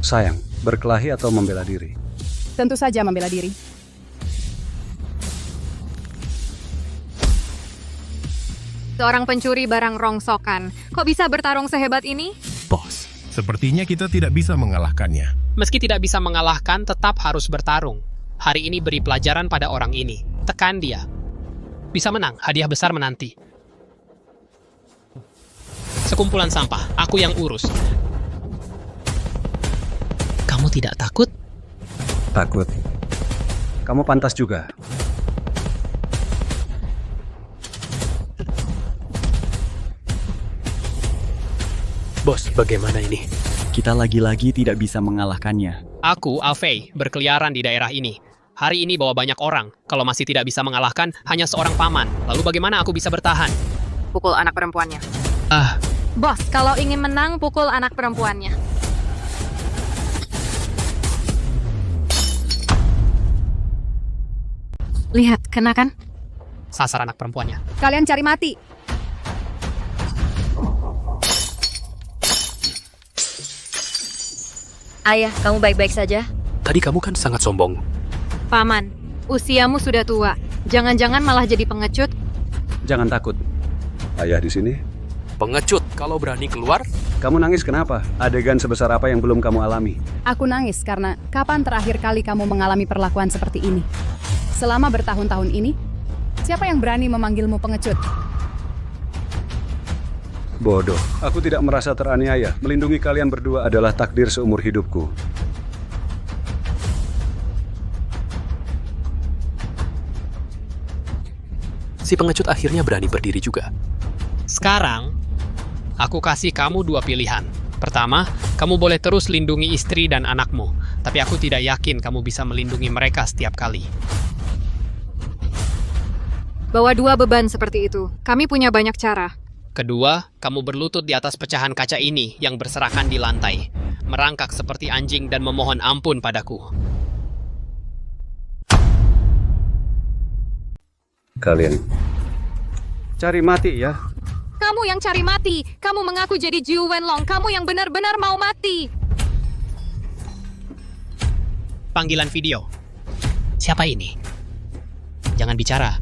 Sayang, berkelahi atau membela diri? Tentu saja membela diri. Seorang pencuri barang rongsokan. Kok bisa bertarung sehebat ini? Bos, sepertinya kita tidak bisa mengalahkannya. Meski tidak bisa mengalahkan, tetap harus bertarung. Hari ini beri pelajaran pada orang ini. Tekan dia. Bisa menang, hadiah besar menanti. Sekumpulan sampah, aku yang urus. Kamu tidak takut? Takut. Kamu pantas juga. Bos, bagaimana ini? Kita lagi-lagi tidak bisa mengalahkannya. Aku, Afei, berkeliaran di daerah ini. Hari ini bawa banyak orang. Kalau masih tidak bisa mengalahkan, hanya seorang paman. Lalu bagaimana aku bisa bertahan? Pukul anak perempuannya. Ah, Bos, kalau ingin menang, pukul anak perempuannya. Lihat, kena kan? sasar anak perempuannya. Kalian cari mati. Ayah, kamu baik-baik saja? Tadi kamu kan sangat sombong. Paman, usiamu sudah tua. Jangan-jangan malah jadi pengecut. Jangan takut. Ayah di sini. Pengecut, kalau berani keluar. Kamu nangis kenapa? Adegan sebesar apa yang belum kamu alami? Aku nangis karena kapan terakhir kali kamu mengalami perlakuan seperti ini? Selama bertahun-tahun ini, siapa yang berani memanggilmu pengecut? Bodoh, aku tidak merasa teraniaya. Melindungi kalian berdua adalah takdir seumur hidupku. Si pengecut akhirnya berani berdiri juga. Sekarang, aku kasih kamu dua pilihan. Pertama, kamu boleh terus lindungi istri dan anakmu, tapi aku tidak yakin kamu bisa melindungi mereka setiap kali. Bawa dua beban seperti itu. Kami punya banyak cara. Kedua, kamu berlutut di atas pecahan kaca ini yang berserakan di lantai, merangkak seperti anjing dan memohon ampun padaku. Kalian cari mati ya. Kamu yang cari mati. Kamu mengaku jadi Jiu Wenlong. Kamu yang benar-benar mau mati. Panggilan video. Siapa ini? Jangan bicara.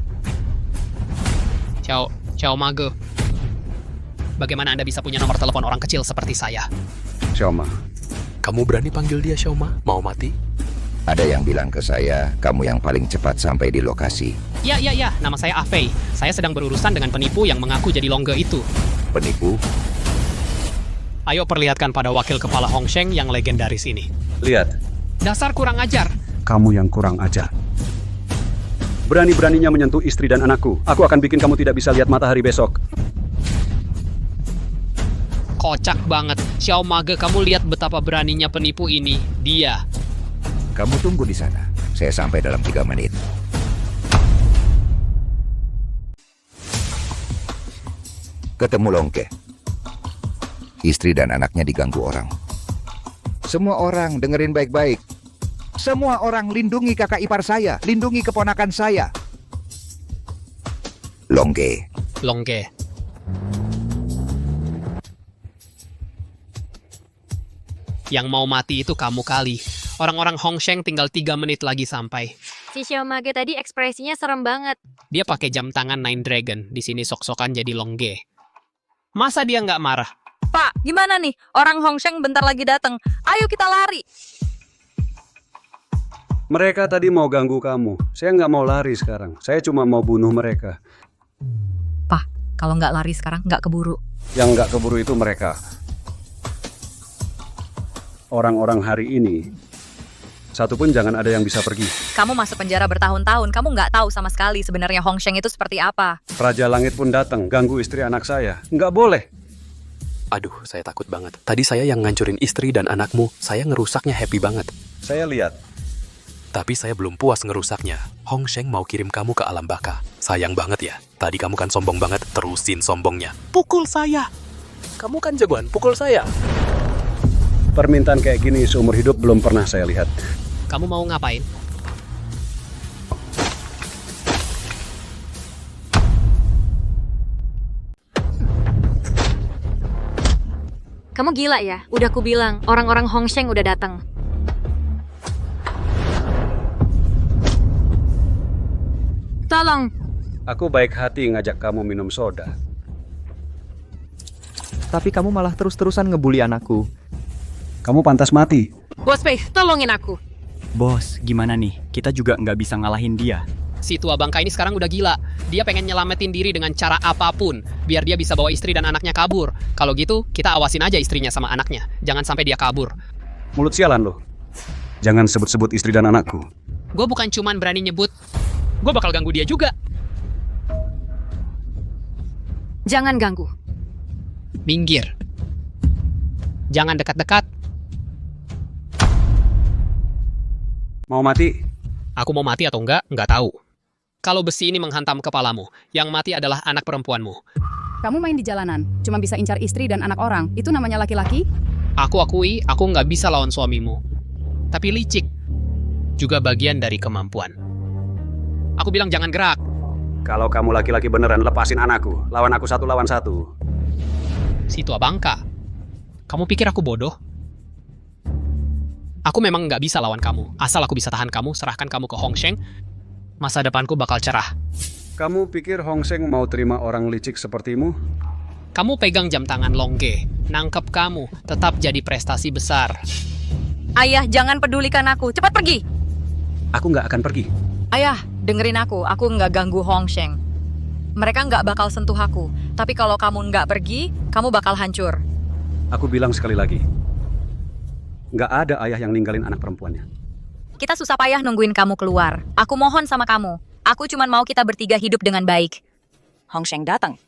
Ciao Mage. Bagaimana Anda bisa punya nomor telepon orang kecil seperti saya? Xiaoma. Kamu berani panggil dia Xiaoma? Mau mati? Ada yang bilang ke saya, kamu yang paling cepat sampai di lokasi. Ya, nama saya Afei. Saya sedang berurusan dengan penipu yang mengaku jadi Longge itu. Penipu? Ayo perlihatkan pada wakil kepala Hongsheng yang legendaris ini. Lihat. Dasar kurang ajar. Kamu yang kurang ajar. Berani-beraninya menyentuh istri dan anakku. Aku akan bikin kamu tidak bisa lihat matahari besok. Kocak banget. Xiao Mage, kamu lihat betapa beraninya penipu ini. Dia. Kamu tunggu di sana. Saya sampai dalam 3 menit. Ketemu Longke. Istri dan anaknya diganggu orang. Semua orang dengerin baik-baik. Semua orang lindungi kakak ipar saya. Lindungi keponakan saya. Longke. Yang mau mati itu kamu kali. Orang-orang Hongsheng tinggal 3 menit lagi sampai. Si Xiaomage tadi ekspresinya serem banget. Dia pakai jam tangan Nine Dragon. Di sini sok-sokan jadi Longge. Masa dia nggak marah? Pak, gimana nih? Orang Hongsheng bentar lagi datang. Ayo kita lari. Mereka tadi mau ganggu kamu. Saya nggak mau lari sekarang. Saya cuma mau bunuh mereka. Pak, kalau nggak lari sekarang nggak keburu. Yang nggak keburu itu mereka. Orang-orang hari ini, satu pun jangan ada yang bisa pergi. Kamu masuk penjara bertahun-tahun. Kamu nggak tahu sama sekali sebenarnya Hongsheng itu seperti apa. Raja Langit pun datang, ganggu istri anak saya. Nggak boleh. Aduh, saya takut banget. Tadi saya yang ngancurin istri dan anakmu. Saya ngerusaknya happy banget. Saya lihat. Tapi saya belum puas ngerusaknya. Hongsheng mau kirim kamu ke alam baka. Sayang banget ya. Tadi kamu kan sombong banget. Terusin sombongnya. Pukul saya. Kamu kan jagoan, pukul saya. Permintaan kayak gini seumur hidup belum pernah saya lihat. Kamu mau ngapain? Kamu gila ya? Udah ku bilang, orang-orang Hongsheng udah datang. Tolong. Aku baik hati ngajak kamu minum soda. Tapi kamu malah terus-terusan ngebully anakku. Kamu pantas mati. Bos Pei, tolongin aku. Bos, gimana nih? Kita juga nggak bisa ngalahin dia. Si tua bangka ini sekarang udah gila. Dia pengen nyelamatin diri dengan cara apapun. Biar dia bisa bawa istri dan anaknya kabur. Kalau gitu, kita awasin aja istrinya sama anaknya. Jangan sampai dia kabur. Mulut sialan lo. Jangan sebut-sebut istri dan anakku. Gue bukan cuman berani nyebut. Gue bakal ganggu dia juga. Jangan ganggu. Minggir. Jangan dekat-dekat. Mau mati? Aku mau mati atau enggak tahu. Kalau besi ini menghantam kepalamu, yang mati adalah anak perempuanmu. Kamu main di jalanan, cuma bisa incar istri dan anak orang. Itu namanya laki-laki? Aku akui, aku nggak bisa lawan suamimu. Tapi licik. Juga bagian dari kemampuan. Aku bilang jangan gerak. Kalau kamu laki-laki beneran, lepasin anakku. Lawan aku 1 lawan 1. Si tua bangka. Kamu pikir aku bodoh? Aku memang nggak bisa lawan kamu. Asal aku bisa tahan kamu, serahkan kamu ke Hongsheng, masa depanku bakal cerah. Kamu pikir Hongsheng mau terima orang licik sepertimu? Kamu pegang jam tangan Longge. Nangkep kamu, tetap jadi prestasi besar. Ayah, jangan pedulikan aku. Cepat pergi. Aku nggak akan pergi. Ayah, dengerin aku. Aku nggak ganggu Hongsheng. Mereka nggak bakal sentuh aku. Tapi kalau kamu nggak pergi, kamu bakal hancur. Aku bilang sekali lagi. Nggak ada ayah yang ninggalin anak perempuannya. Kita susah payah nungguin kamu keluar. Aku mohon sama kamu. Aku cuma mau kita bertiga hidup dengan baik. Hongsheng datang.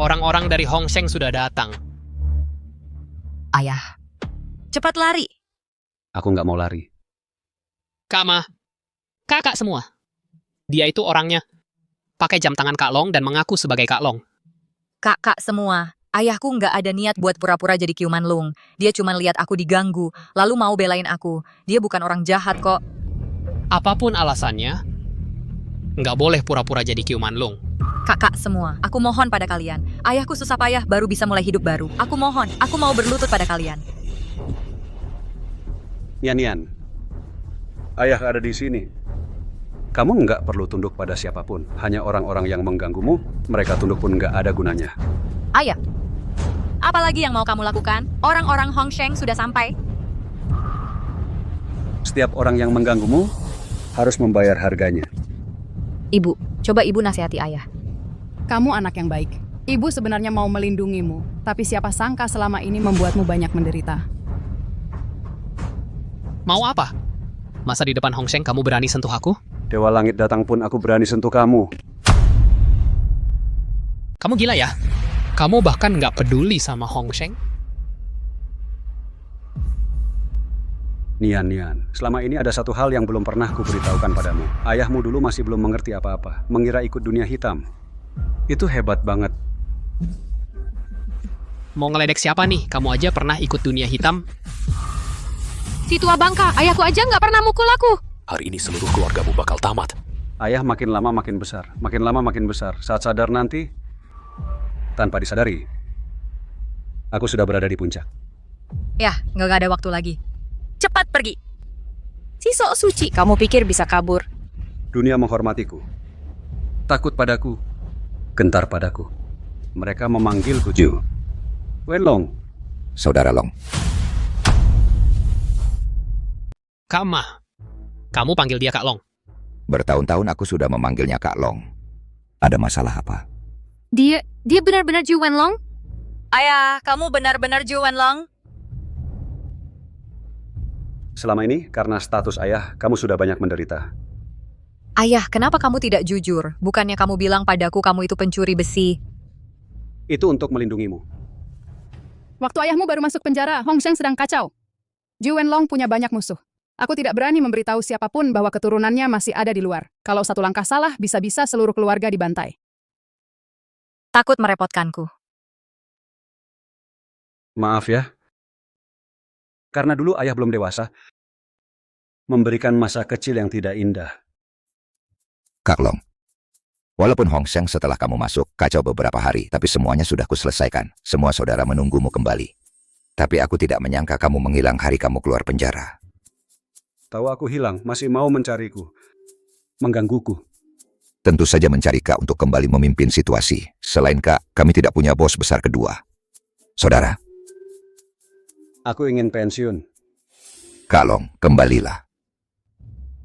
Orang-orang dari Hongsheng sudah datang. Ayah, cepat lari. Aku nggak mau lari. Kama, kakak semua. Dia itu orangnya. Pakai jam tangan Kak Long dan mengaku sebagai Kak Long. Kakak semua, ayahku nggak ada niat buat pura-pura jadi Kiuman Lung. Dia cuma lihat aku diganggu, lalu mau belain aku. Dia bukan orang jahat kok. Apapun alasannya, nggak boleh pura-pura jadi Kiuman Lung. Kakak semua, aku mohon pada kalian. Ayahku susah payah baru bisa mulai hidup baru. Aku mohon, aku mau berlutut pada kalian. Nian, ayah ada di sini. Kamu nggak perlu tunduk pada siapapun. Hanya orang-orang yang mengganggumu, mereka tunduk pun nggak ada gunanya. Ayah, apalagi yang mau kamu lakukan? Orang-orang Hongsheng sudah sampai. Setiap orang yang mengganggumu harus membayar harganya. Ibu, coba ibu nasihati ayah. Kamu anak yang baik. Ibu sebenarnya mau melindungimu, tapi siapa sangka selama ini membuatmu banyak menderita. Mau apa? Masa di depan Hongsheng kamu berani sentuh aku? Dewa Langit datang pun aku berani sentuh kamu. Kamu gila ya? Kamu bahkan nggak peduli sama Hongsheng? Nian, selama ini ada satu hal yang belum pernah kuberitahukan padamu. Ayahmu dulu masih belum mengerti apa-apa, mengira ikut dunia hitam. Itu hebat banget. Mau ngeledek siapa nih? Kamu aja pernah ikut dunia hitam? Si tua bangka, ayahku aja nggak pernah mukul aku. Hari ini seluruh keluargamu bakal tamat. Ayah makin lama makin besar, makin lama makin besar. Saat sadar nanti, tanpa disadari, aku sudah berada di puncak. Ya, nggak ada waktu lagi. Cepat pergi. Si sok suci, kamu pikir bisa kabur? Dunia menghormatiku, takut padaku, gentar padaku. Mereka memanggilku Ju. Wenlong. Saudara Long, Kama. Kamu panggil dia Kak Long. bertahun-tahun aku sudah memanggilnya Kak Long. Ada masalah apa? Dia benar-benar Ju Wenlong? Ayah, kamu benar-benar Ju Wenlong? Selama ini, karena status ayah, kamu sudah banyak menderita. Ayah, kenapa kamu tidak jujur? Bukannya kamu bilang padaku kamu itu pencuri besi. Itu untuk melindungimu. Waktu ayahmu baru masuk penjara, Hong Sheng sedang kacau. Ju Wenlong punya banyak musuh. Aku tidak berani memberitahu siapapun bahwa keturunannya masih ada di luar. Kalau satu langkah salah, bisa-bisa seluruh keluarga dibantai. Takut merepotkanku. Maaf ya. Karena dulu ayah belum dewasa, memberikan masa kecil yang tidak indah. Kak Long, walaupun Hong Sheng setelah kamu masuk kacau beberapa hari, tapi semuanya sudah kuselesaikan. Semua saudara menunggumu kembali. Tapi aku tidak menyangka kamu menghilang hari kamu keluar penjara. Tahu aku hilang, masih mau mencariku, menggangguku. Tentu saja mencari Kak untuk kembali memimpin situasi. Selain Kak, kami tidak punya bos besar kedua. Saudara, aku ingin pensiun. Kak Long, kembalilah.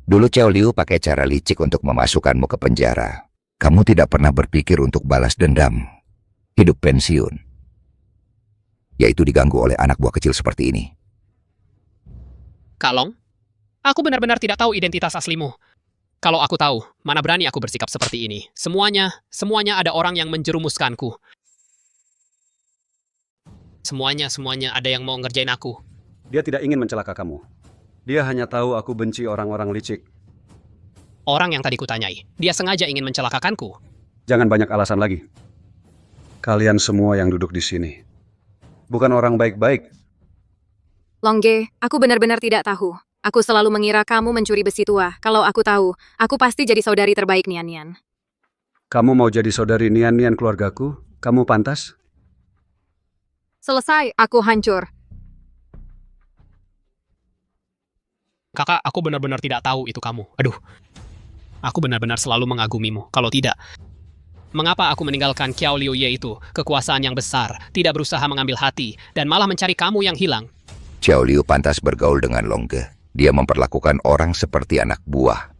Dulu Xiao Liu pakai cara licik untuk memasukkanmu ke penjara. Kamu tidak pernah berpikir untuk balas dendam. Hidup pensiun, yaitu diganggu oleh anak buah kecil seperti ini. Kak Long, aku benar-benar tidak tahu identitas aslimu. Kalau aku tahu, mana berani aku bersikap seperti ini. Semuanya ada orang yang menjerumuskanku. Semuanya ada yang mau ngerjain aku. Dia tidak ingin mencelaka kamu. Dia hanya tahu aku benci orang-orang licik. Orang yang tadi kutanyai, dia sengaja ingin mencelakakanku. Jangan banyak alasan lagi. Kalian semua yang duduk di sini bukan orang baik-baik. Longge, aku benar-benar tidak tahu. Aku selalu mengira kamu mencuri besi tua. Kalau aku tahu, aku pasti jadi saudari terbaik Nian Nian. Kamu mau jadi saudari Nian-Nian keluargaku? Kamu pantas? Selesai, aku hancur. Kakak, aku benar-benar tidak tahu itu kamu. Aduh, aku benar-benar selalu mengagumimu. Kalau tidak, mengapa aku meninggalkan Xiao Liu Ye itu, kekuasaan yang besar, tidak berusaha mengambil hati, dan malah mencari kamu yang hilang? Xiao Liu pantas bergaul dengan Longge. Dia memperlakukan orang seperti anak buah.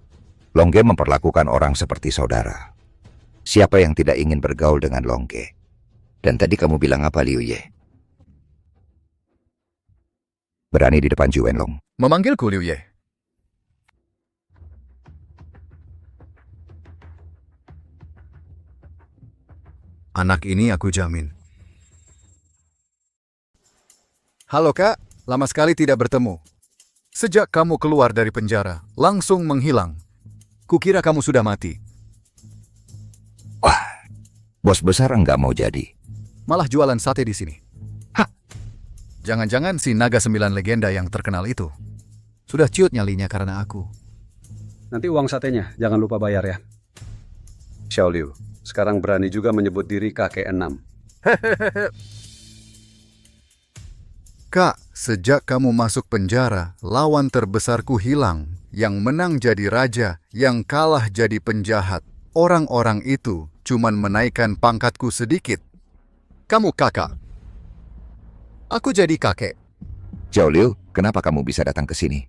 Longge memperlakukan orang seperti saudara. Siapa yang tidak ingin bergaul dengan Longge? Dan tadi kamu bilang apa, Liu Ye? Berani di depan Ju Wenlong. Memanggilku Liu Ye. Anak ini aku jamin. Halo Kak, lama sekali tidak bertemu. Sejak kamu keluar dari penjara, langsung menghilang. Kukira kamu sudah mati. Wah, bos besar enggak mau jadi. Malah jualan sate di sini. Hah, jangan-jangan si Naga 9 legenda yang terkenal itu sudah ciut nyalinya karena aku. Nanti uang satenya, jangan lupa bayar ya. Xiao Liu, sekarang berani juga menyebut diri kakek 6. Kak, sejak kamu masuk penjara, lawan terbesarku hilang. Yang menang jadi raja, yang kalah jadi penjahat. Orang-orang itu cuman menaikkan pangkatku sedikit. Kamu kakak. Aku jadi kakek. Xiao Liu, kenapa kamu bisa datang ke sini?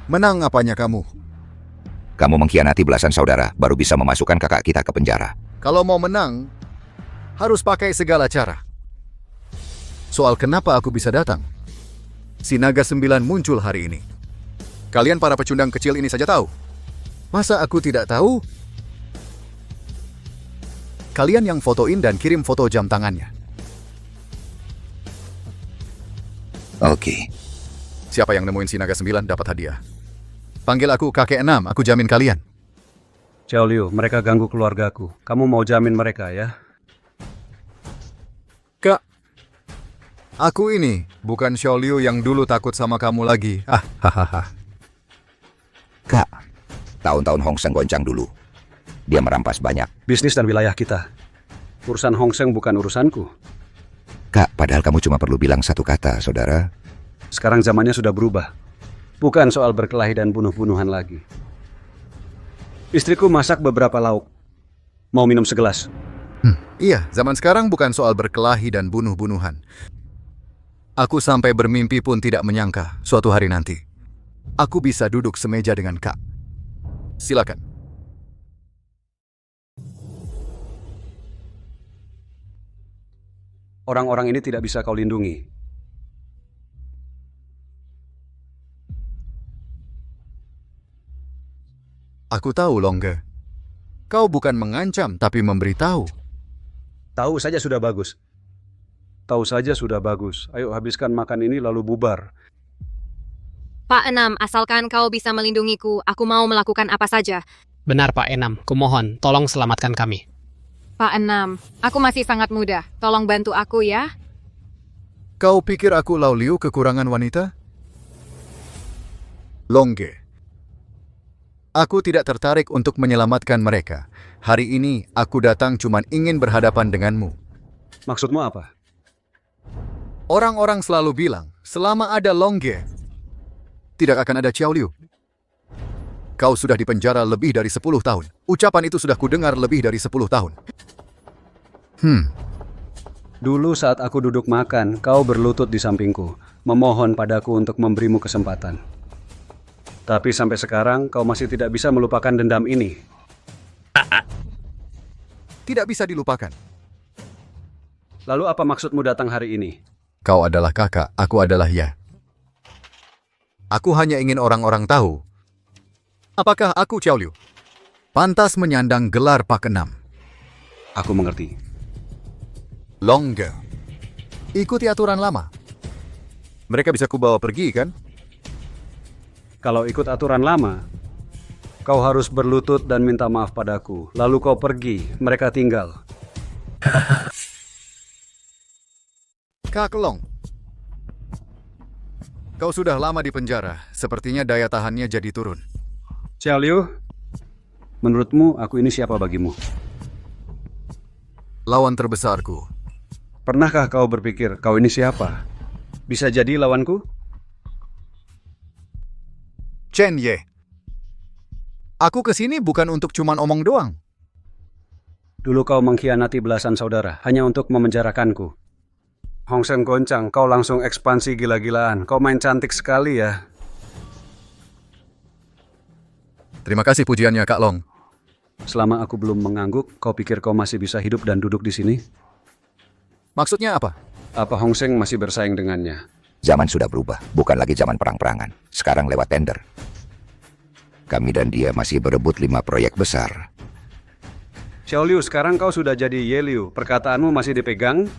Menang apanya kamu? Kamu mengkhianati belasan saudara, baru bisa memasukkan kakak kita ke penjara. Kalau mau menang, harus pakai segala cara. Soal kenapa aku bisa datang? Si Naga 9 muncul hari ini. Kalian para pecundang kecil ini saja tahu. Masa aku tidak tahu? Kalian yang fotoin dan kirim foto jam tangannya. Oke. Siapa yang nemuin si Naga 9 dapat hadiah. Panggil aku kakek 6, aku jamin kalian. Xiao Liu, mereka ganggu keluargaku. Kamu mau jamin mereka ya? Kak, aku ini bukan Xiao Liu yang dulu takut sama kamu lagi. Hahaha. Tahun-tahun Hong Seng goncang dulu. Dia merampas banyak. Bisnis dan wilayah kita. Urusan Hong Seng bukan urusanku. Kak, padahal kamu cuma perlu bilang satu kata, saudara. Sekarang zamannya sudah berubah. Bukan soal berkelahi dan bunuh-bunuhan lagi. Istriku masak beberapa lauk. Mau minum segelas? Iya, zaman sekarang bukan soal berkelahi dan bunuh-bunuhan. Aku sampai bermimpi pun tidak menyangka suatu hari nanti aku bisa duduk semeja dengan Kak. Silakan. Orang-orang ini tidak bisa kau lindungi. Aku tahu, Longge. Kau bukan mengancam, tapi memberitahu. Tahu saja sudah bagus. Tahu saja sudah bagus. Ayo habiskan makan ini lalu bubar. Pak Enam, asalkan kau bisa melindungiku, aku mau melakukan apa saja. Benar Pak Enam, kumohon, tolong selamatkan kami. Pak Enam, aku masih sangat muda. Tolong bantu aku ya. Kau pikir aku Lau Liu kekurangan wanita? Longge. Aku tidak tertarik untuk menyelamatkan mereka. Hari ini aku datang cuman ingin berhadapan denganmu. Maksudmu apa? Orang-orang selalu bilang, selama ada Longge, tidak akan ada Xiao Liu. Kau sudah dipenjara lebih dari 10 tahun. Ucapan itu sudah kudengar lebih dari 10 tahun. Dulu saat aku duduk makan, kau berlutut di sampingku, memohon padaku untuk memberimu kesempatan. Tapi sampai sekarang kau masih tidak bisa melupakan dendam ini. Tidak bisa dilupakan. Lalu apa maksudmu datang hari ini? Kau adalah kakak, aku adalah ya. Aku hanya ingin orang-orang tahu, apakah aku Xiao Liu pantas menyandang gelar Pak Enam. Aku mengerti. Longge. Ikuti aturan lama. Mereka bisa kubawa pergi, kan? Kalau ikut aturan lama, kau harus berlutut dan minta maaf padaku. Lalu kau pergi, mereka tinggal. Kak Long. Kau sudah lama di penjara. Sepertinya daya tahannya jadi turun. Xiao Liu, menurutmu aku ini siapa bagimu? Lawan terbesarku. Pernahkah kau berpikir kau ini siapa? Bisa jadi lawanku? Chen Ye. Aku kesini bukan untuk cuman omong doang. Dulu kau mengkhianati belasan saudara hanya untuk memenjarakanku. Hong Seng goncang, kau langsung ekspansi gila-gilaan. Kau main cantik sekali ya. Terima kasih pujiannya, Kak Long. Selama aku belum mengangguk, kau pikir kau masih bisa hidup dan duduk di sini? Maksudnya apa? Apa Hong Seng masih bersaing dengannya? Zaman sudah berubah, bukan lagi zaman perang-perangan. Sekarang lewat tender. Kami dan dia masih berebut 5 proyek besar. Xiao Liu, sekarang kau sudah jadi Ye Liu. Perkataanmu masih dipegang?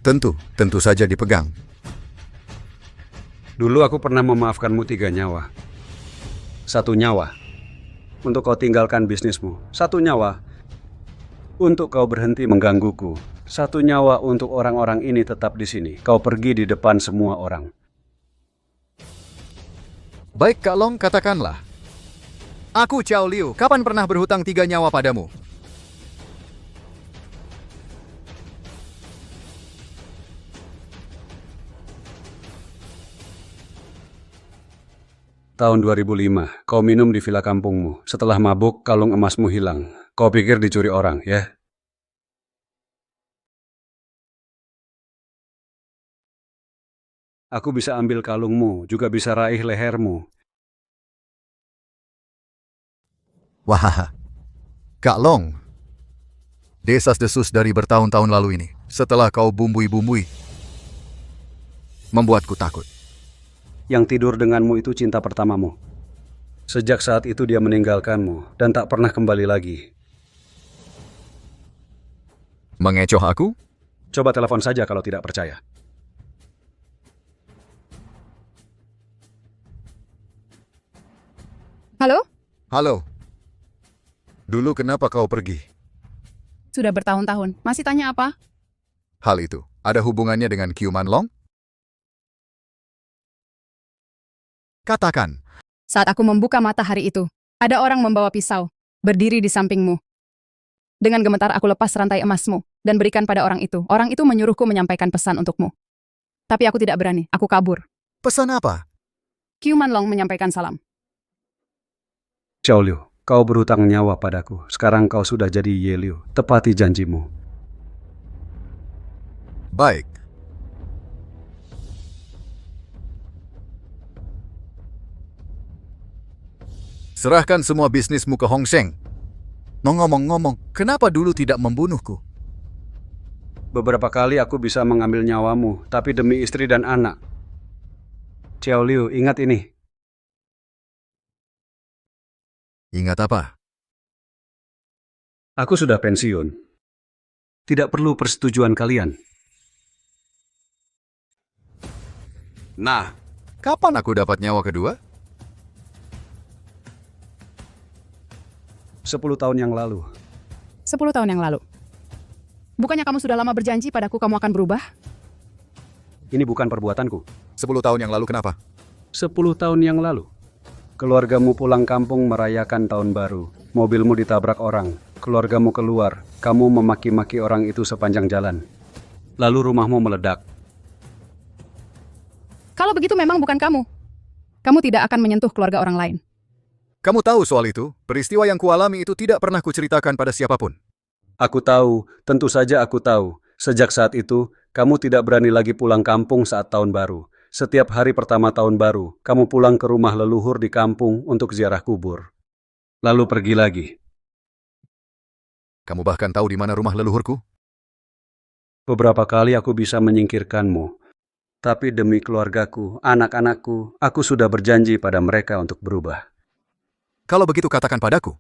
Tentu saja dipegang. Dulu aku pernah memaafkanmu 3 nyawa. 1 nyawa untuk kau tinggalkan bisnismu. 1 nyawa untuk kau berhenti menggangguku. 1 nyawa untuk orang-orang ini tetap di sini. Kau pergi di depan semua orang. Baik, Kak Long, katakanlah. Aku Xiao Liu, kapan pernah berhutang 3 nyawa padamu? Tahun 2005, kau minum di villa kampungmu. Setelah mabuk, kalung emasmu hilang. Kau pikir dicuri orang, ya? Aku bisa ambil kalungmu, juga bisa raih lehermu. Wah, Kak Long. Desas-desus dari bertahun-tahun lalu ini, setelah kau bumbui-bumbui, membuatku takut. Yang tidur denganmu itu cinta pertamamu. Sejak saat itu dia meninggalkanmu dan tak pernah kembali lagi. Mengecoh aku? Coba telepon saja kalau tidak percaya. Halo? Halo. Dulu kenapa kau pergi? Sudah bertahun-tahun. Masih tanya apa? Hal itu, ada hubungannya dengan Qiu Manlong? Katakan. Saat aku membuka mata hari itu, Ada orang membawa pisau, berdiri di sampingmu. Dengan gemetar aku lepas rantai emasmu dan berikan pada orang itu. Orang itu menyuruhku menyampaikan pesan untukmu. Tapi aku tidak berani, aku kabur. Pesan apa? Qiu Manlong menyampaikan salam. Xiao Liu, kau berhutang nyawa padaku. Sekarang kau sudah jadi Ye Liu. Tepati janjimu. Baik. Serahkan semua bisnismu ke Hong Sheng. Ngomong-ngomong, kenapa dulu tidak membunuhku? Beberapa kali aku bisa mengambil nyawamu, tapi demi istri dan anak. Xiao Liu, ingat ini. Ingat apa? Aku sudah pensiun. Tidak perlu persetujuan kalian. Nah, kapan aku dapat nyawa kedua? 10 tahun yang lalu. 10 tahun yang lalu. Bukannya kamu sudah lama berjanji padaku kamu akan berubah? Ini bukan perbuatanku. 10 tahun yang lalu kenapa? 10 tahun yang lalu. Keluargamu pulang kampung merayakan tahun baru. Mobilmu ditabrak orang. Keluargamu keluar. Kamu memaki-maki orang itu sepanjang jalan. Lalu rumahmu meledak. Kalau begitu memang bukan kamu. Kamu tidak akan menyentuh keluarga orang lain. Kamu tahu soal itu? Peristiwa yang kualami itu tidak pernah kuceritakan pada siapapun. Aku tahu, tentu saja aku tahu. Sejak saat itu, kamu tidak berani lagi pulang kampung saat tahun baru. Setiap hari pertama tahun baru, kamu pulang ke rumah leluhur di kampung untuk ziarah kubur. Lalu pergi lagi. Kamu bahkan tahu di mana rumah leluhurku? Beberapa kali aku bisa menyingkirkanmu. Tapi demi keluargaku, anak-anakku, aku sudah berjanji pada mereka untuk berubah. Kalau begitu katakan padaku,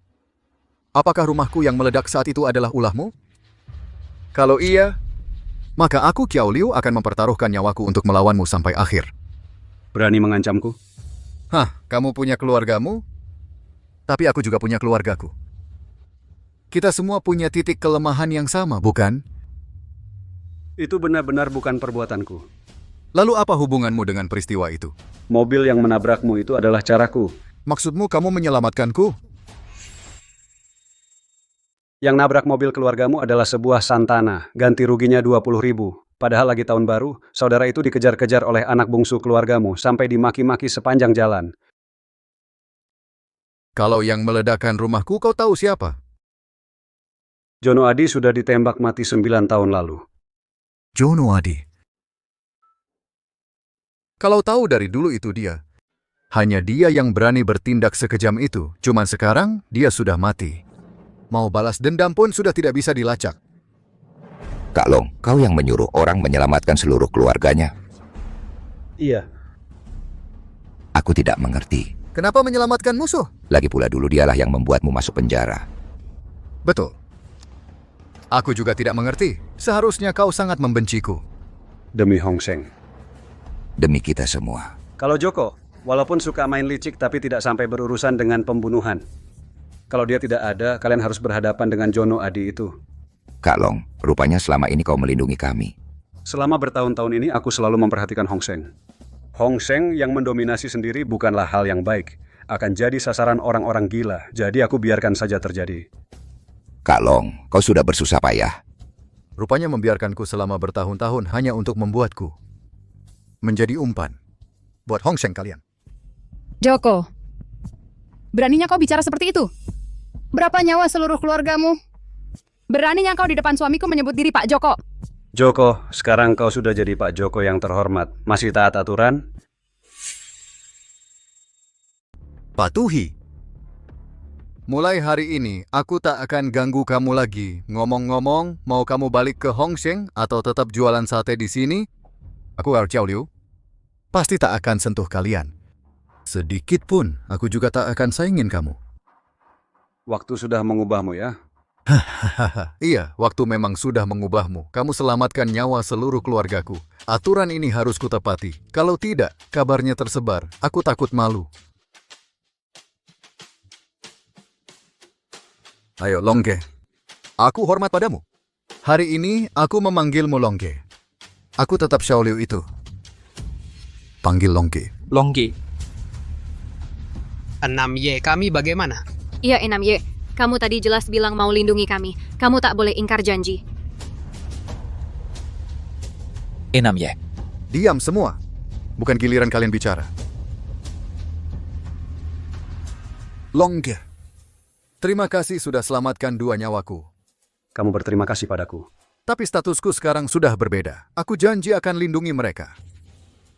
apakah rumahku yang meledak saat itu adalah ulahmu? Kalau iya, maka aku Qiao Liu akan mempertaruhkan nyawaku untuk melawanmu sampai akhir. Berani mengancamku? Hah, kamu punya keluargamu? Tapi aku juga punya keluargaku. Kita semua punya titik kelemahan yang sama, bukan? Itu benar-benar bukan perbuatanku. Lalu apa hubunganmu dengan peristiwa itu? Mobil yang menabrakmu itu adalah caraku. Maksudmu kamu menyelamatkanku? Yang nabrak mobil keluargamu adalah sebuah Santana, ganti ruginya 20.000. Padahal lagi tahun baru, saudara itu dikejar-kejar oleh anak bungsu keluargamu sampai dimaki-maki sepanjang jalan. Kalau yang meledakkan rumahku kau tahu siapa? Jono Adi sudah ditembak mati 9 tahun lalu. Jono Adi. Kalau tahu dari dulu itu dia. Hanya dia yang berani bertindak sekejam itu. Cuman sekarang dia sudah mati. Mau balas dendam pun sudah tidak bisa dilacak. Kak Long, kau yang menyuruh orang menyelamatkan seluruh keluarganya. Iya. Aku tidak mengerti. Kenapa menyelamatkan musuh? Lagi pula dulu dialah yang membuatmu masuk penjara. Betul. Aku juga tidak mengerti. Seharusnya kau sangat membenciku. Demi Hong Sheng. Demi kita semua. Kalau Joko, walaupun suka main licik tapi tidak sampai berurusan dengan pembunuhan. Kalau dia tidak ada, kalian harus berhadapan dengan Jono Adi itu. Kak Long, rupanya selama ini kau melindungi kami. Selama bertahun-tahun ini aku selalu memperhatikan Hong Sheng. Hong Sheng yang mendominasi sendiri bukanlah hal yang baik. Akan jadi sasaran orang-orang gila, jadi aku biarkan saja terjadi. Kak Long, kau sudah bersusah payah. Rupanya membiarkanku selama bertahun-tahun hanya untuk membuatku menjadi umpan buat Hong Sheng kalian. Joko, beraninya kau bicara seperti itu? Berapa nyawa seluruh keluargamu? Beraninya kau di depan suamiku menyebut diri Pak Joko? Joko, sekarang kau sudah jadi Pak Joko yang terhormat. Masih taat aturan? Patuhi. Mulai hari ini, aku tak akan ganggu kamu lagi. Ngomong-ngomong, mau kamu balik ke Hong Sheng atau tetap jualan sate di sini? Aku Qiao Liu. Pasti tak akan sentuh kalian. Sedikit pun, aku juga tak akan saingin kamu. Waktu sudah mengubahmu ya? Iya, waktu memang sudah mengubahmu. Kamu selamatkan nyawa seluruh keluargaku. Aturan ini harus kutepati. Kalau tidak, kabarnya tersebar. Aku takut malu. Ayo, Longke. Aku hormat padamu. Hari ini, aku memanggilmu Longke. Aku tetap Xiao Liu itu. Panggil Longke. Longge. 6Y, kami bagaimana? Iya, 6Y. Kamu tadi jelas bilang mau lindungi kami. Kamu tak boleh ingkar janji. 6Y. Diam semua. Bukan giliran kalian bicara. Longge. Terima kasih sudah selamatkan 2 nyawaku. Kamu berterima kasih padaku. Tapi statusku sekarang sudah berbeda. Aku janji akan lindungi mereka.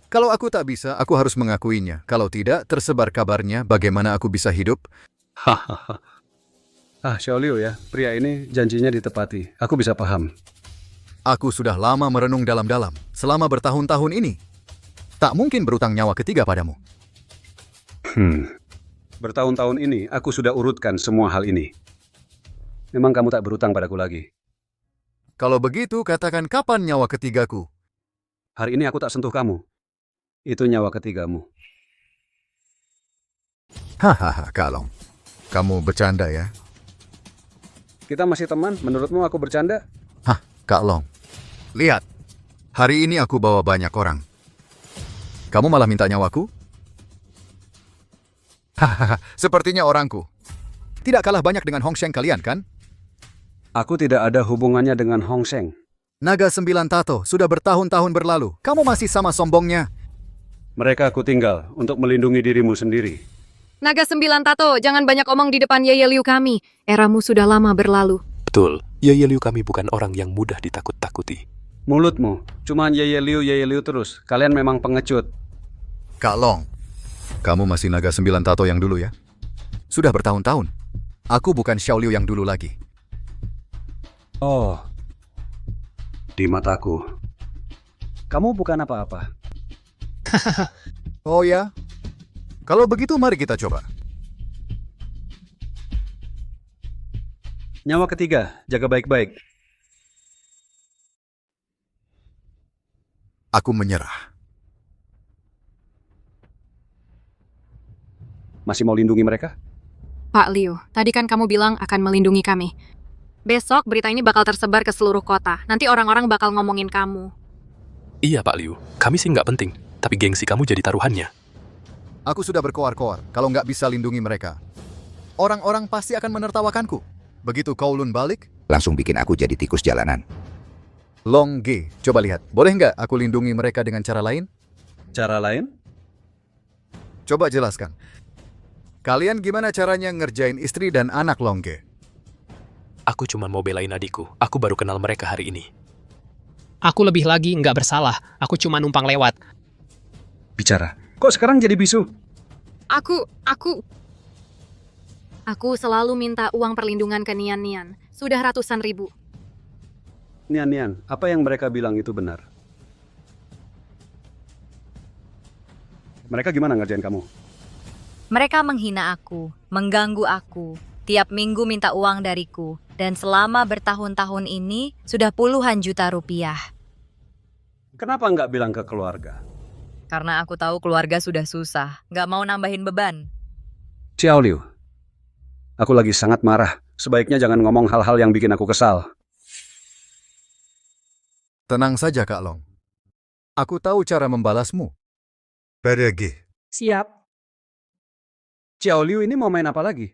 Kalau aku tak bisa, aku harus mengakuinya. Kalau tidak, tersebar kabarnya bagaimana aku bisa hidup. Hahaha. Xiao Liu ya, pria ini janjinya ditepati. Aku bisa paham. Aku sudah lama merenung dalam-dalam, selama bertahun-tahun ini. Tak mungkin berutang nyawa ketiga padamu. Bertahun-tahun ini, aku sudah urutkan semua hal ini. Memang kamu tak berutang padaku lagi. Kalau begitu, katakan kapan nyawa ketigaku? Hari ini aku tak sentuh kamu. Itu nyawa ketigamu. Hahaha, Kak Long. Kamu bercanda ya? Kita masih teman, menurutmu aku bercanda? Hah, Kak Long. Lihat, hari ini aku bawa banyak orang. Kamu malah minta nyawaku? Hahaha, sepertinya orangku. Tidak kalah banyak dengan Hong Sheng kalian, kan? Aku tidak ada hubungannya dengan Hong Sheng. Naga 9 tato sudah bertahun-tahun berlalu. Kamu masih sama sombongnya. Mereka aku tinggal untuk melindungi dirimu sendiri. Naga 9 Tato, jangan banyak omong di depan Yeye Liu kami. Eramu sudah lama berlalu. Betul, Yeye Liu kami bukan orang yang mudah ditakut-takuti. Mulutmu, cuman Yeye Liu terus. Kalian memang pengecut. Kak Long, kamu masih Naga 9 tato yang dulu ya? Sudah bertahun-tahun. Aku bukan Xiao Liu yang dulu lagi. Oh, di mataku. Kamu bukan apa-apa. Oh ya? Kalau begitu mari kita coba. Nyawa ketiga, jaga baik-baik. Aku menyerah. Masih mau lindungi mereka? Pak Liu, tadi kan kamu bilang akan melindungi kami. Besok berita ini bakal tersebar ke seluruh kota. Nanti orang-orang bakal ngomongin kamu. Iya Pak Liu, kami sih nggak penting. Tapi gengsi kamu jadi taruhannya. Aku sudah berkoar-koar kalau nggak bisa lindungi mereka. Orang-orang pasti akan menertawakanku. Begitu Kowloon balik, Langsung bikin aku jadi tikus jalanan. Long Ge, coba lihat. Boleh nggak aku lindungi mereka dengan cara lain? Cara lain? Coba jelaskan. Kalian gimana caranya ngerjain istri dan anak Long Ge? Aku cuma mau belain adikku. Aku baru kenal mereka hari ini. Aku lebih lagi nggak bersalah. Aku cuma numpang lewat. Bicara. Kok sekarang jadi bisu? Aku selalu minta uang perlindungan ke Nian-Nian. Sudah ratusan ribu. Nian, apa yang mereka bilang itu benar? Mereka gimana ngerjain kamu? Mereka menghina aku, mengganggu aku, tiap minggu minta uang dariku, dan selama bertahun-tahun ini sudah puluhan juta rupiah. Kenapa nggak bilang ke keluarga? Karena aku tahu keluarga sudah susah, nggak mau nambahin beban. Xiao Liu, aku lagi sangat marah. Sebaiknya jangan ngomong hal-hal yang bikin aku kesal. Tenang saja Kak Long. Aku tahu cara membalasmu. Pergi. Siap. Xiao Liu ini mau main apa lagi?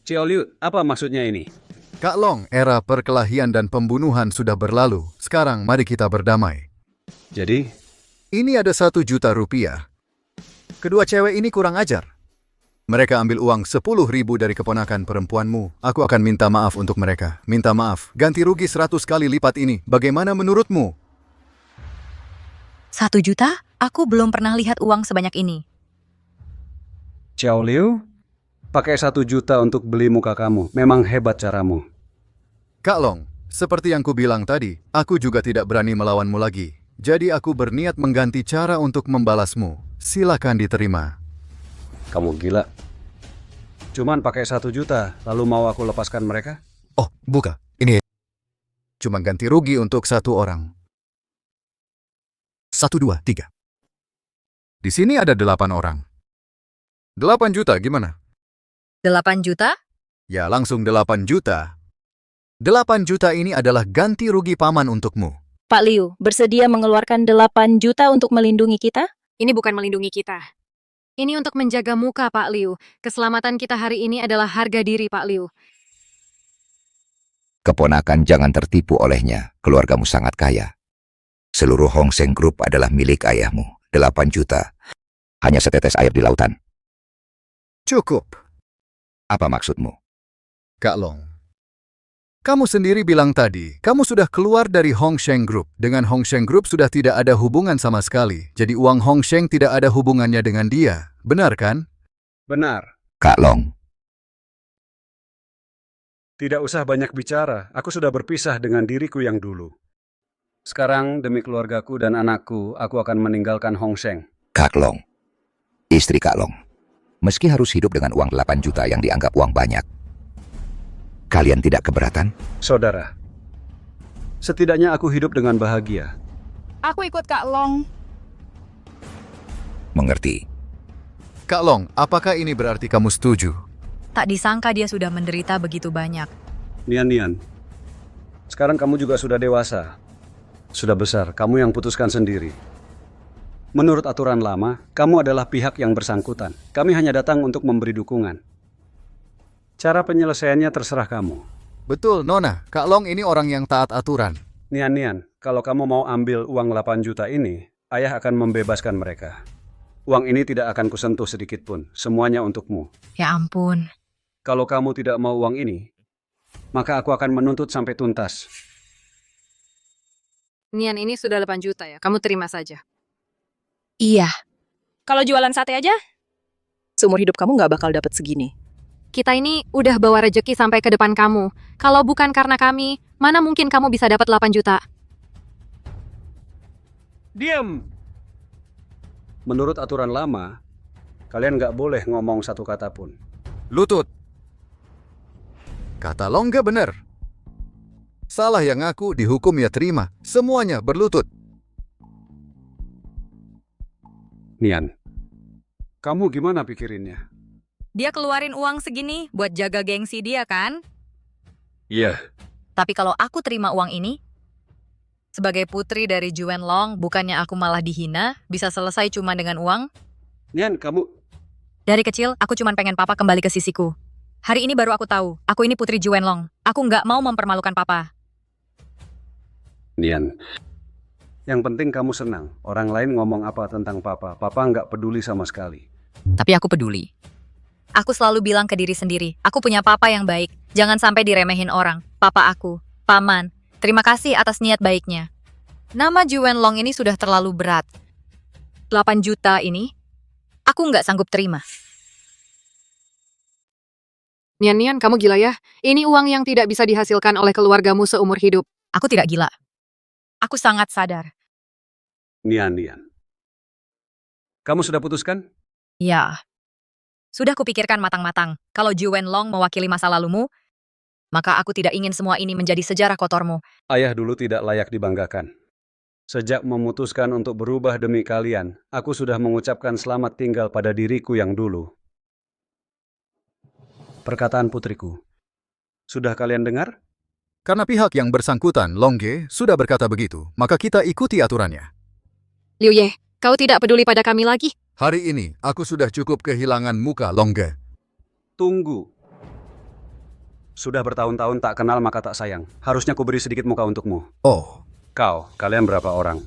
Xiao Liu, apa maksudnya ini? Kak Long, era perkelahian dan pembunuhan sudah berlalu. Sekarang mari kita berdamai. Jadi? Ini ada 1 juta rupiah. Kedua cewek ini kurang ajar. Mereka ambil uang 10.000 dari keponakan perempuanmu. Aku akan minta maaf untuk mereka. Minta maaf. Ganti rugi 100 kali lipat ini. Bagaimana menurutmu? 1 juta? Aku belum pernah lihat uang sebanyak ini. Xiao Liu, pakai 1 juta untuk beli muka kamu. Memang hebat caramu. Kak Long, seperti yang kubilang tadi, aku juga tidak berani melawanmu lagi. Jadi aku berniat mengganti cara untuk membalasmu. Silakan diterima. Kamu gila. Cuman pakai 1 juta, lalu mau aku lepaskan mereka? Oh, buka. Ini cuma ganti rugi untuk 1 orang. 1, 2, 3. Di sini ada 8 orang. 8 juta gimana? 8 juta? Ya, langsung 8 juta. 8 juta ini adalah ganti rugi paman untukmu. Pak Liu, bersedia mengeluarkan 8 juta untuk melindungi kita? Ini bukan melindungi kita. Ini untuk menjaga muka, Pak Liu. Keselamatan kita hari ini adalah harga diri, Pak Liu. Keponakan jangan tertipu olehnya, keluargamu sangat kaya. Seluruh Hong Seng Group adalah milik ayahmu, 8 juta. Hanya setetes air di lautan. Cukup, Apa maksudmu? Kak Long. Kamu sendiri bilang tadi, kamu sudah keluar dari Hong Seng Group. Dengan Hong Seng Group sudah tidak ada hubungan sama sekali. Jadi uang Hong Seng tidak ada hubungannya dengan dia. Benar kan? Benar. Kak Long, Tidak usah banyak bicara, aku sudah berpisah dengan diriku yang dulu. Sekarang demi keluargaku dan anakku, aku akan meninggalkan Hong Seng. Kak Long, istri Kak Long, meski harus hidup dengan uang 8 juta yang dianggap uang banyak, kalian tidak keberatan? Saudara, setidaknya aku hidup dengan bahagia. Aku ikut Kak Long. Mengerti? Kak Long, apakah ini berarti kamu setuju? Tak disangka dia sudah menderita begitu banyak. Nian, sekarang kamu juga sudah dewasa. Sudah besar, kamu yang putuskan sendiri. Menurut aturan lama, kamu adalah pihak yang bersangkutan. Kami hanya datang untuk memberi dukungan. Cara penyelesaiannya terserah kamu. Betul, Nona. Kak Long ini orang yang taat aturan. Nian, kalau kamu mau ambil uang 8 juta ini, ayah akan membebaskan mereka. Uang ini tidak akan kusentuh sedikit pun, semuanya untukmu. Ya ampun. Kalau kamu tidak mau uang ini, maka aku akan menuntut sampai tuntas. Nian, ini sudah 8 juta ya, kamu terima saja. Iya. Kalau jualan sate aja, seumur hidup kamu nggak bakal dapat segini. Kita ini udah bawa rejeki sampai ke depan kamu. Kalau bukan karena kami, mana mungkin kamu bisa dapat 8 juta? Diam! Menurut aturan lama, kalian nggak boleh ngomong satu kata pun. Lutut. Kata Long nggak benar. Salah yang ngaku dihukum ya terima. Semuanya berlutut. Nian, kamu gimana pikirinnya? Dia keluarin uang segini buat jaga gengsi dia kan? Iya. Tapi kalau aku terima uang ini, sebagai putri dari Juen Long, bukannya aku malah dihina, bisa selesai cuma dengan uang? Nian, kamu... Dari kecil, aku cuma pengen papa kembali ke sisiku. Hari ini baru aku tahu, aku ini putri Juen Long. Aku nggak mau mempermalukan papa. Nian, yang penting kamu senang. Orang lain ngomong apa tentang papa, papa nggak peduli sama sekali. Tapi aku peduli. Aku selalu bilang ke diri sendiri, aku punya papa yang baik. Jangan sampai diremehin orang. Papa aku, paman, terima kasih atas niat baiknya. Nama Juen Long ini sudah terlalu berat. 8 juta ini, aku nggak sanggup terima. Nian, kamu gila ya? Ini uang yang tidak bisa dihasilkan oleh keluargamu seumur hidup. Aku tidak gila. Aku sangat sadar. Nian. Kamu sudah putuskan? Ya. Sudah kupikirkan matang-matang. Kalau Juen Long mewakili masa lalumu, maka aku tidak ingin semua ini menjadi sejarah kotormu. Ayah dulu tidak layak dibanggakan. Sejak memutuskan untuk berubah demi kalian, aku sudah mengucapkan selamat tinggal pada diriku yang dulu. Perkataan putriku. Sudah kalian dengar? Karena pihak yang bersangkutan, Longge, sudah berkata begitu, maka kita ikuti aturannya. Liu Ye, kau tidak peduli pada kami lagi? Hari ini, aku sudah cukup kehilangan muka, Longge. Tunggu. Sudah bertahun-tahun tak kenal maka tak sayang. Harusnya ku beri sedikit muka untukmu. Oh. Kalian berapa orang?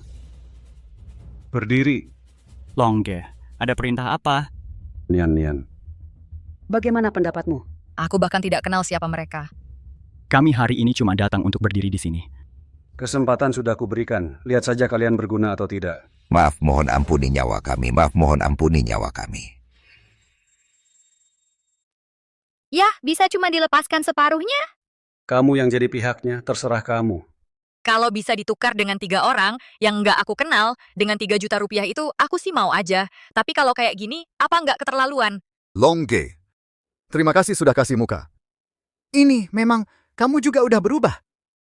Berdiri. Longge, ada perintah apa? Nian. Bagaimana pendapatmu? Aku bahkan tidak kenal siapa mereka. Kami hari ini cuma datang untuk berdiri di sini. Kesempatan sudah kuberikan. Lihat saja kalian berguna atau tidak. Maaf, mohon ampuni nyawa kami. Maaf, mohon ampuni nyawa kami. Ya, bisa cuma dilepaskan separuhnya. Kamu yang jadi pihaknya, terserah kamu. Kalau bisa ditukar dengan 3 orang yang nggak aku kenal, dengan 3 juta rupiah itu, aku sih mau aja. Tapi kalau kayak gini, apa nggak keterlaluan? Longge, terima kasih sudah kasih muka. Ini memang, kamu juga udah berubah.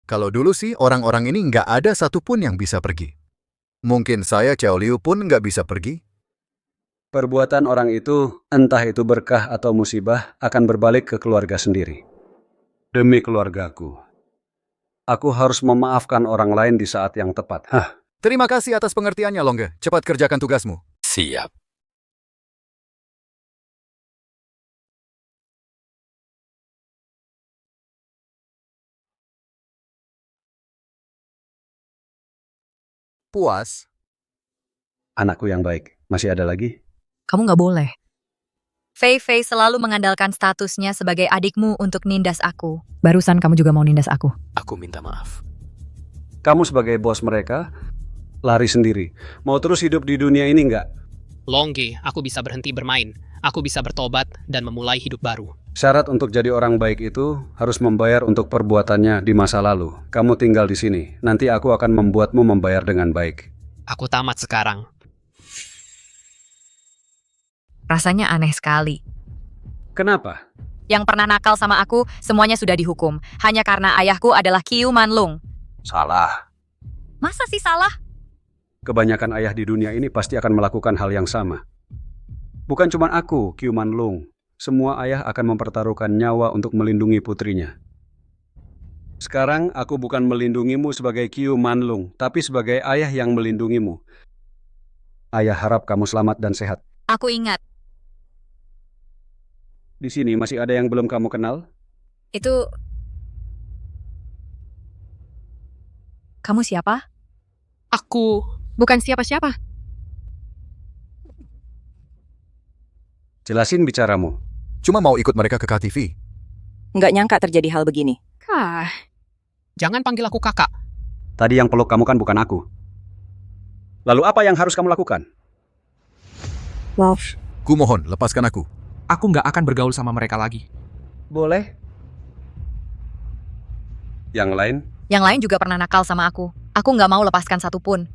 Kalau dulu sih, orang-orang ini nggak ada satupun yang bisa pergi. Mungkin saya, Xiao Liu, pun nggak bisa pergi. Perbuatan orang itu, entah itu berkah atau musibah, akan berbalik ke keluarga sendiri. Demi keluargaku. Aku harus memaafkan orang lain di saat yang tepat. Hah, Terima kasih atas pengertiannya, Longge. Cepat kerjakan tugasmu. Siap. Puas? anakku yang baik. Masih ada lagi? Kamu nggak boleh. Fei Fei selalu mengandalkan statusnya sebagai adikmu untuk nindas aku. Barusan kamu juga mau nindas aku. Aku minta maaf. Kamu sebagai bos mereka, lari sendiri. Mau terus hidup di dunia ini nggak? Longge, aku bisa berhenti bermain. Aku bisa bertobat dan memulai hidup baru. Syarat untuk jadi orang baik itu harus membayar untuk perbuatannya di masa lalu. Kamu tinggal di sini. Nanti aku akan membuatmu membayar dengan baik. Aku tamat sekarang. Rasanya aneh sekali. Kenapa? Yang pernah nakal sama aku, semuanya sudah dihukum. Hanya karena ayahku adalah Kiu Manlung. Salah. Masa sih salah? Kebanyakan ayah di dunia ini pasti akan melakukan hal yang sama. Bukan cuma aku, Kiu Manlung. Semua ayah akan mempertaruhkan nyawa untuk melindungi putrinya. Sekarang aku bukan melindungimu sebagai Kiu Manlung, tapi sebagai ayah yang melindungimu. Ayah harap kamu selamat dan sehat. Aku ingat. Di sini masih ada yang belum kamu kenal? Itu... Kamu siapa? Aku... Bukan siapa-siapa. Jelasin bicaramu. Cuma mau ikut mereka ke KTV. Nggak nyangka terjadi hal begini. Kah, Jangan panggil aku kakak. Tadi yang peluk kamu kan bukan aku. Lalu apa yang harus kamu lakukan? wow. Kumohon, lepaskan aku. Aku nggak akan bergaul sama mereka lagi. Boleh. Yang lain? Yang lain juga pernah nakal sama aku. Aku nggak mau lepaskan satupun.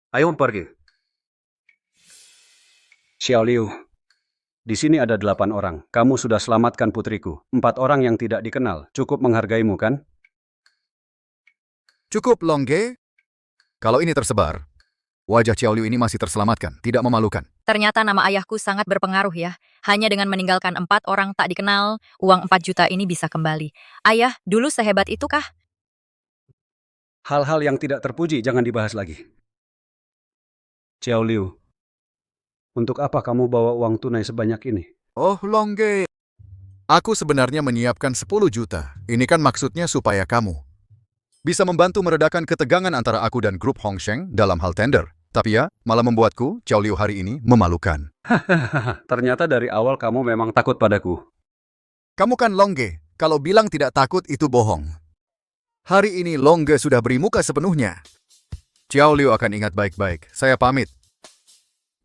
Ayo pergi. Xiao Liu, di sini ada 8 orang. Kamu sudah selamatkan putriku. 4 orang yang tidak dikenal. Cukup menghargaimu, kan? Cukup, Longge. Kalau ini tersebar, wajah Xiao Liu ini masih terselamatkan, tidak memalukan. Ternyata nama ayahku sangat berpengaruh ya. Hanya dengan meninggalkan 4 orang tak dikenal, uang 4 juta ini bisa kembali. Ayah, dulu sehebat itu kah? Hal-hal yang tidak terpuji jangan dibahas lagi. Xiao Liu, untuk apa kamu bawa uang tunai sebanyak ini? Oh, Longge. Aku sebenarnya menyiapkan 10 juta. Ini kan maksudnya supaya kamu bisa membantu meredakan ketegangan antara aku dan grup Hongsheng dalam hal tender. Tapi ya, malah membuatku, Xiao Liu hari ini, memalukan. Ternyata dari awal kamu memang takut padaku. Kamu kan Longge. Kalau bilang tidak takut itu bohong. Hari ini Longge sudah beri muka sepenuhnya. Xiao Liu akan ingat baik-baik. Saya pamit.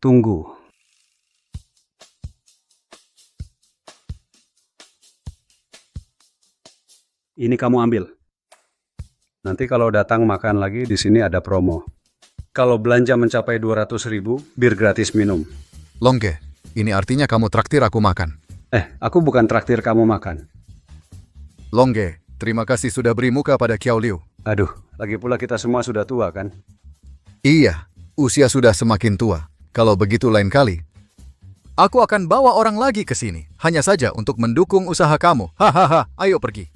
Tunggu. Ini kamu ambil. Nanti kalau datang makan lagi, di sini ada promo. Kalau belanja mencapai 200.000, bir gratis minum. Longge, ini artinya kamu traktir aku makan. Aku bukan traktir kamu makan. Longge, terima kasih sudah beri muka pada Xiao Liu. Aduh, lagi pula kita semua sudah tua, kan? Iya, usia sudah semakin tua. Kalau begitu lain kali, aku akan bawa orang lagi ke sini. Hanya saja untuk mendukung usaha kamu. Hahaha, ayo pergi.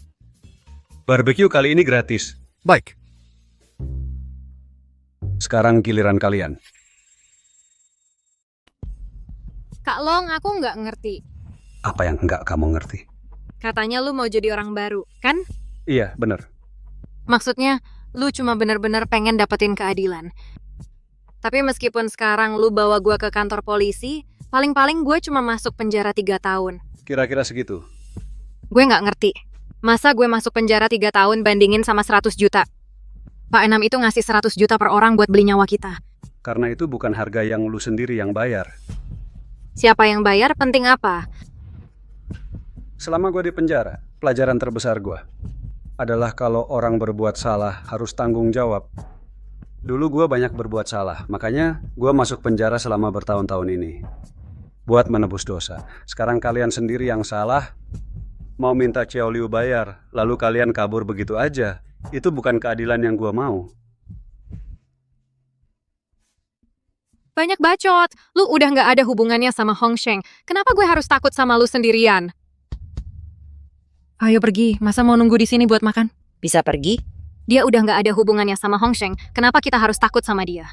Barbecue kali ini gratis. Baik. Sekarang giliran kalian. Kak Long, aku nggak ngerti. Apa yang enggak kamu ngerti? Katanya lu mau jadi orang baru, kan? Iya, bener. Maksudnya, lu cuma bener-bener pengen dapetin keadilan. Tapi meskipun sekarang lu bawa gua ke kantor polisi, paling-paling gue cuma masuk penjara 3 tahun. Kira-kira segitu. Gue nggak ngerti. Masa gue masuk penjara 3 tahun bandingin sama 100 juta? Pak Enam itu ngasih 100 juta per orang buat beli nyawa kita. Karena itu bukan harga yang lu sendiri yang bayar. Siapa yang bayar penting apa? Selama gue di penjara, pelajaran terbesar gue adalah kalau orang berbuat salah harus tanggung jawab. Dulu gue banyak berbuat salah, makanya gue masuk penjara selama bertahun-tahun ini. Buat menebus dosa. Sekarang kalian sendiri yang salah, mau minta Xiao Liu bayar, lalu kalian kabur begitu aja. Itu bukan keadilan yang gue mau. Banyak bacot. Lu udah nggak ada hubungannya sama Hongsheng. Kenapa gue harus takut sama lu sendirian? Ayo pergi, masa mau nunggu di sini buat makan? Bisa pergi? Dia udah nggak ada hubungannya sama Hong Sheng, kenapa kita harus takut sama dia?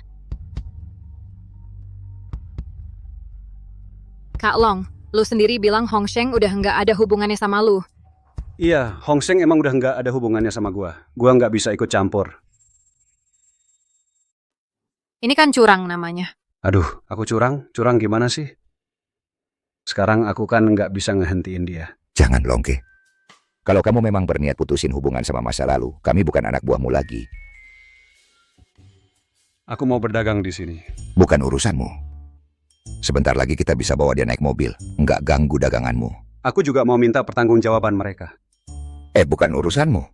Kak Long, lu sendiri bilang Hong Sheng udah nggak ada hubungannya sama lu. Iya, Hong Sheng emang udah nggak ada hubungannya sama gua. Gua nggak bisa ikut campur. Ini kan curang namanya. Aduh, aku curang? Curang gimana sih? Sekarang aku kan nggak bisa ngehentiin dia. Jangan, Longke. Kalau kamu memang berniat putusin hubungan sama masa lalu, kami bukan anak buahmu lagi. Aku mau berdagang di sini. Bukan urusanmu. Sebentar lagi kita bisa bawa dia naik mobil. Nggak ganggu daganganmu. Aku juga mau minta pertanggungjawaban mereka. Bukan urusanmu.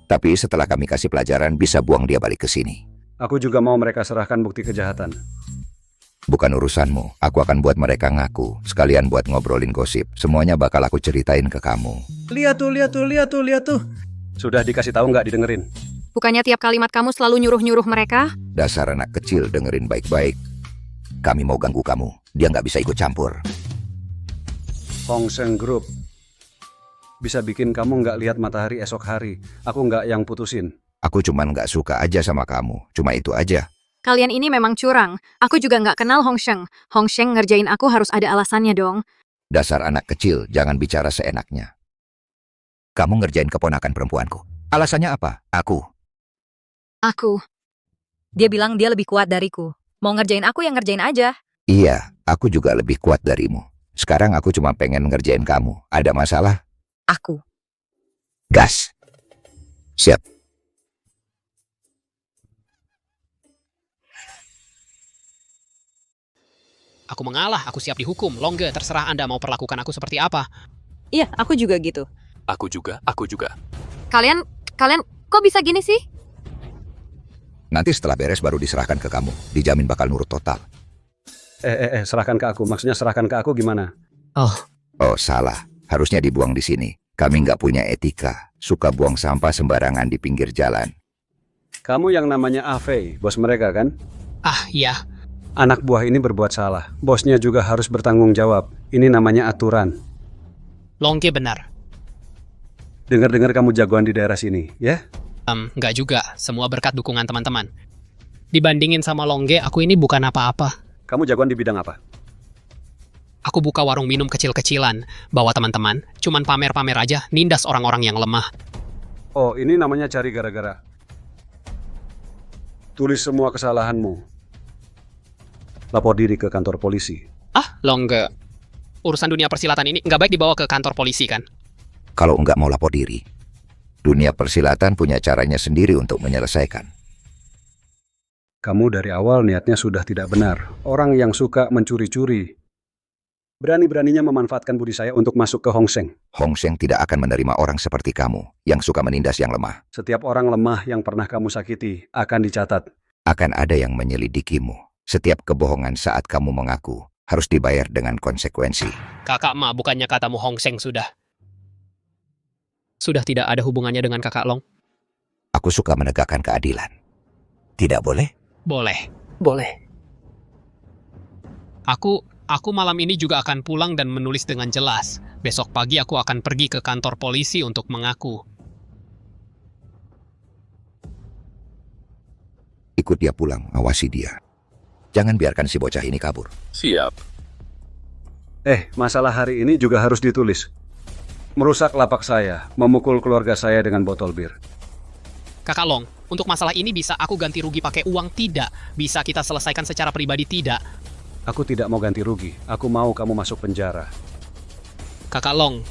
Tapi setelah kami kasih pelajaran, bisa buang dia balik ke sini. Aku juga mau mereka serahkan bukti kejahatan. Bukan urusanmu. Aku akan buat mereka ngaku. Sekalian buat ngobrolin gosip. Semuanya bakal aku ceritain ke kamu. Lihat tuh. Sudah dikasih tahu nggak didengerin? Bukannya tiap kalimat kamu selalu nyuruh-nyuruh mereka? Dasar anak kecil, dengerin baik-baik. Kami mau ganggu kamu. Dia nggak bisa ikut campur. Hong Sheng Group bisa bikin kamu nggak lihat matahari esok hari. Aku nggak yang putusin. Aku cuman nggak suka aja sama kamu. Cuma itu aja. Kalian ini memang curang. Aku juga nggak kenal Hong Sheng. Hong Sheng ngerjain aku harus ada alasannya dong. Dasar anak kecil, jangan bicara seenaknya. Kamu ngerjain keponakan perempuanku. Alasannya apa? Aku. Dia bilang dia lebih kuat dariku. Mau ngerjain aku yang ngerjain aja. Iya, aku juga lebih kuat darimu. Sekarang aku cuma pengen ngerjain kamu. Ada masalah? Aku. Gas. Siap. Aku mengalah, aku siap dihukum. Longge, terserah Anda mau perlakukan aku seperti apa. Iya, aku juga gitu. Aku juga. Kalian kok bisa gini sih? Nanti setelah beres baru diserahkan ke kamu. Dijamin bakal nurut total. Serahkan ke aku. Maksudnya serahkan ke aku gimana? Oh, salah. Harusnya dibuang di sini. Kami nggak punya etika. Suka buang sampah sembarangan di pinggir jalan. Kamu yang namanya Afei, bos mereka kan? Ah, iya. Anak buah ini berbuat salah. Bosnya juga harus bertanggung jawab. Ini namanya aturan. Longge benar. Dengar-dengar kamu jagoan di daerah sini, ya? Nggak juga. Semua berkat dukungan teman-teman. Dibandingin sama Longge, aku ini bukan apa-apa. Kamu jagoan di bidang apa? Aku buka warung minum kecil-kecilan. Bawa teman-teman. Cuman pamer-pamer aja. Nindas orang-orang yang lemah. Oh, ini namanya cari gara-gara. Tulis semua kesalahanmu. Lapor diri ke kantor polisi. Ah, Longge. Urusan dunia persilatan ini nggak baik dibawa ke kantor polisi, kan? Kalau nggak mau lapor diri, dunia persilatan punya caranya sendiri untuk menyelesaikan. Kamu dari awal niatnya sudah tidak benar. Orang yang suka mencuri-curi. Berani-beraninya memanfaatkan budi saya untuk masuk ke Hong Sheng. Hong Sheng tidak akan menerima orang seperti kamu yang suka menindas yang lemah. Setiap orang lemah yang pernah kamu sakiti akan dicatat. Akan ada yang menyelidikimu. Setiap kebohongan saat kamu mengaku harus dibayar dengan konsekuensi. Kakak Ma, bukannya katamu Hong Sheng sudah tidak ada hubungannya dengan kakak Long? Aku suka menegakkan keadilan. Tidak boleh? Boleh. Aku malam ini juga akan pulang dan menulis dengan jelas. Besok pagi aku akan pergi ke kantor polisi untuk mengaku. Ikut dia pulang, awasi dia. Jangan biarkan si bocah ini kabur. Siap. Masalah hari ini juga harus ditulis. Merusak lapak saya, memukul keluarga saya dengan botol bir. Kakak Long, untuk masalah ini bisa aku ganti rugi pakai uang tidak? Bisa kita selesaikan secara pribadi tidak? Aku tidak mau ganti rugi. Aku mau kamu masuk penjara. Kakak Long,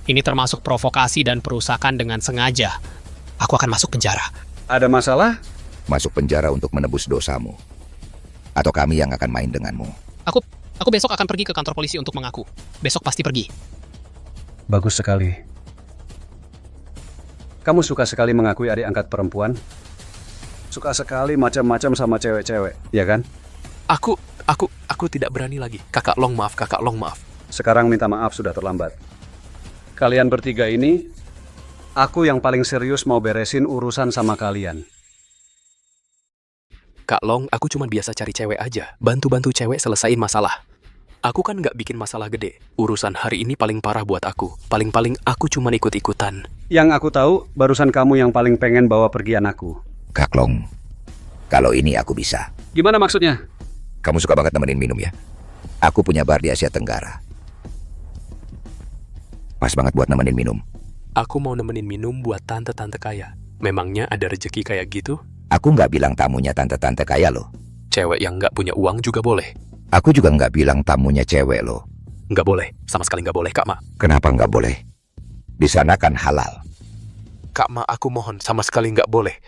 ini termasuk provokasi dan perusakan dengan sengaja. Aku akan masuk penjara. Ada masalah? Masuk penjara untuk menebus dosamu. Atau kami yang akan main denganmu. Aku besok akan pergi ke kantor polisi untuk mengaku. Besok pasti pergi. Bagus sekali. Kamu suka sekali mengakui adik angkat perempuan? Suka sekali macam-macam sama cewek-cewek, ya kan? Aku tidak berani lagi. Kakak Long maaf. Sekarang minta maaf sudah terlambat. Kalian bertiga ini, aku yang paling serius mau beresin urusan sama kalian. Kak Long, aku cuma biasa cari cewek aja. Bantu-bantu cewek selesain masalah. Aku kan nggak bikin masalah gede. Urusan hari ini paling parah buat aku. Paling-paling aku cuma ikut-ikutan. Yang aku tahu, barusan kamu yang paling pengen bawa pergi anakku. Kak Long, kalau ini aku bisa. Gimana maksudnya? Kamu suka banget nemenin minum ya? Aku punya bar di Asia Tenggara. Pas banget buat nemenin minum. Aku mau nemenin minum buat tante-tante kaya. Memangnya ada rejeki kayak gitu? Aku nggak bilang tamunya tante-tante kaya loh. Cewek yang nggak punya uang juga boleh. Aku juga nggak bilang tamunya cewek loh. Nggak boleh. Sama sekali nggak boleh, Kak Ma. Kenapa nggak boleh? Di sana kan halal. Kak Ma, aku mohon. Sama sekali nggak boleh.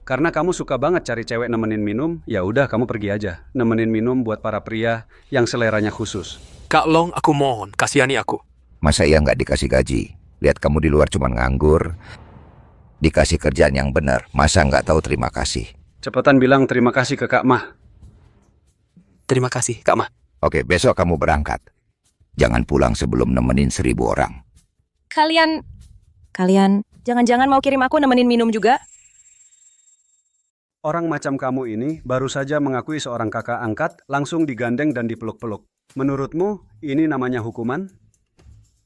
Karena kamu suka banget cari cewek nemenin minum, ya udah kamu pergi aja. Nemenin minum buat para pria yang seleranya khusus. Kak Long, aku mohon. Kasihani aku. Masa iya nggak dikasih gaji? Lihat kamu di luar cuman nganggur. Dikasih kerjaan yang benar, masa nggak tahu terima kasih? Cepetan bilang terima kasih ke Kak Mah. Terima kasih, Kak Ma. Oke, besok kamu berangkat. Jangan pulang sebelum nemenin 1000 orang. Kalian, jangan-jangan mau kirim aku nemenin minum juga? Orang macam kamu ini baru saja mengakui seorang kakak angkat, langsung digandeng dan dipeluk-peluk. Menurutmu, ini namanya hukuman?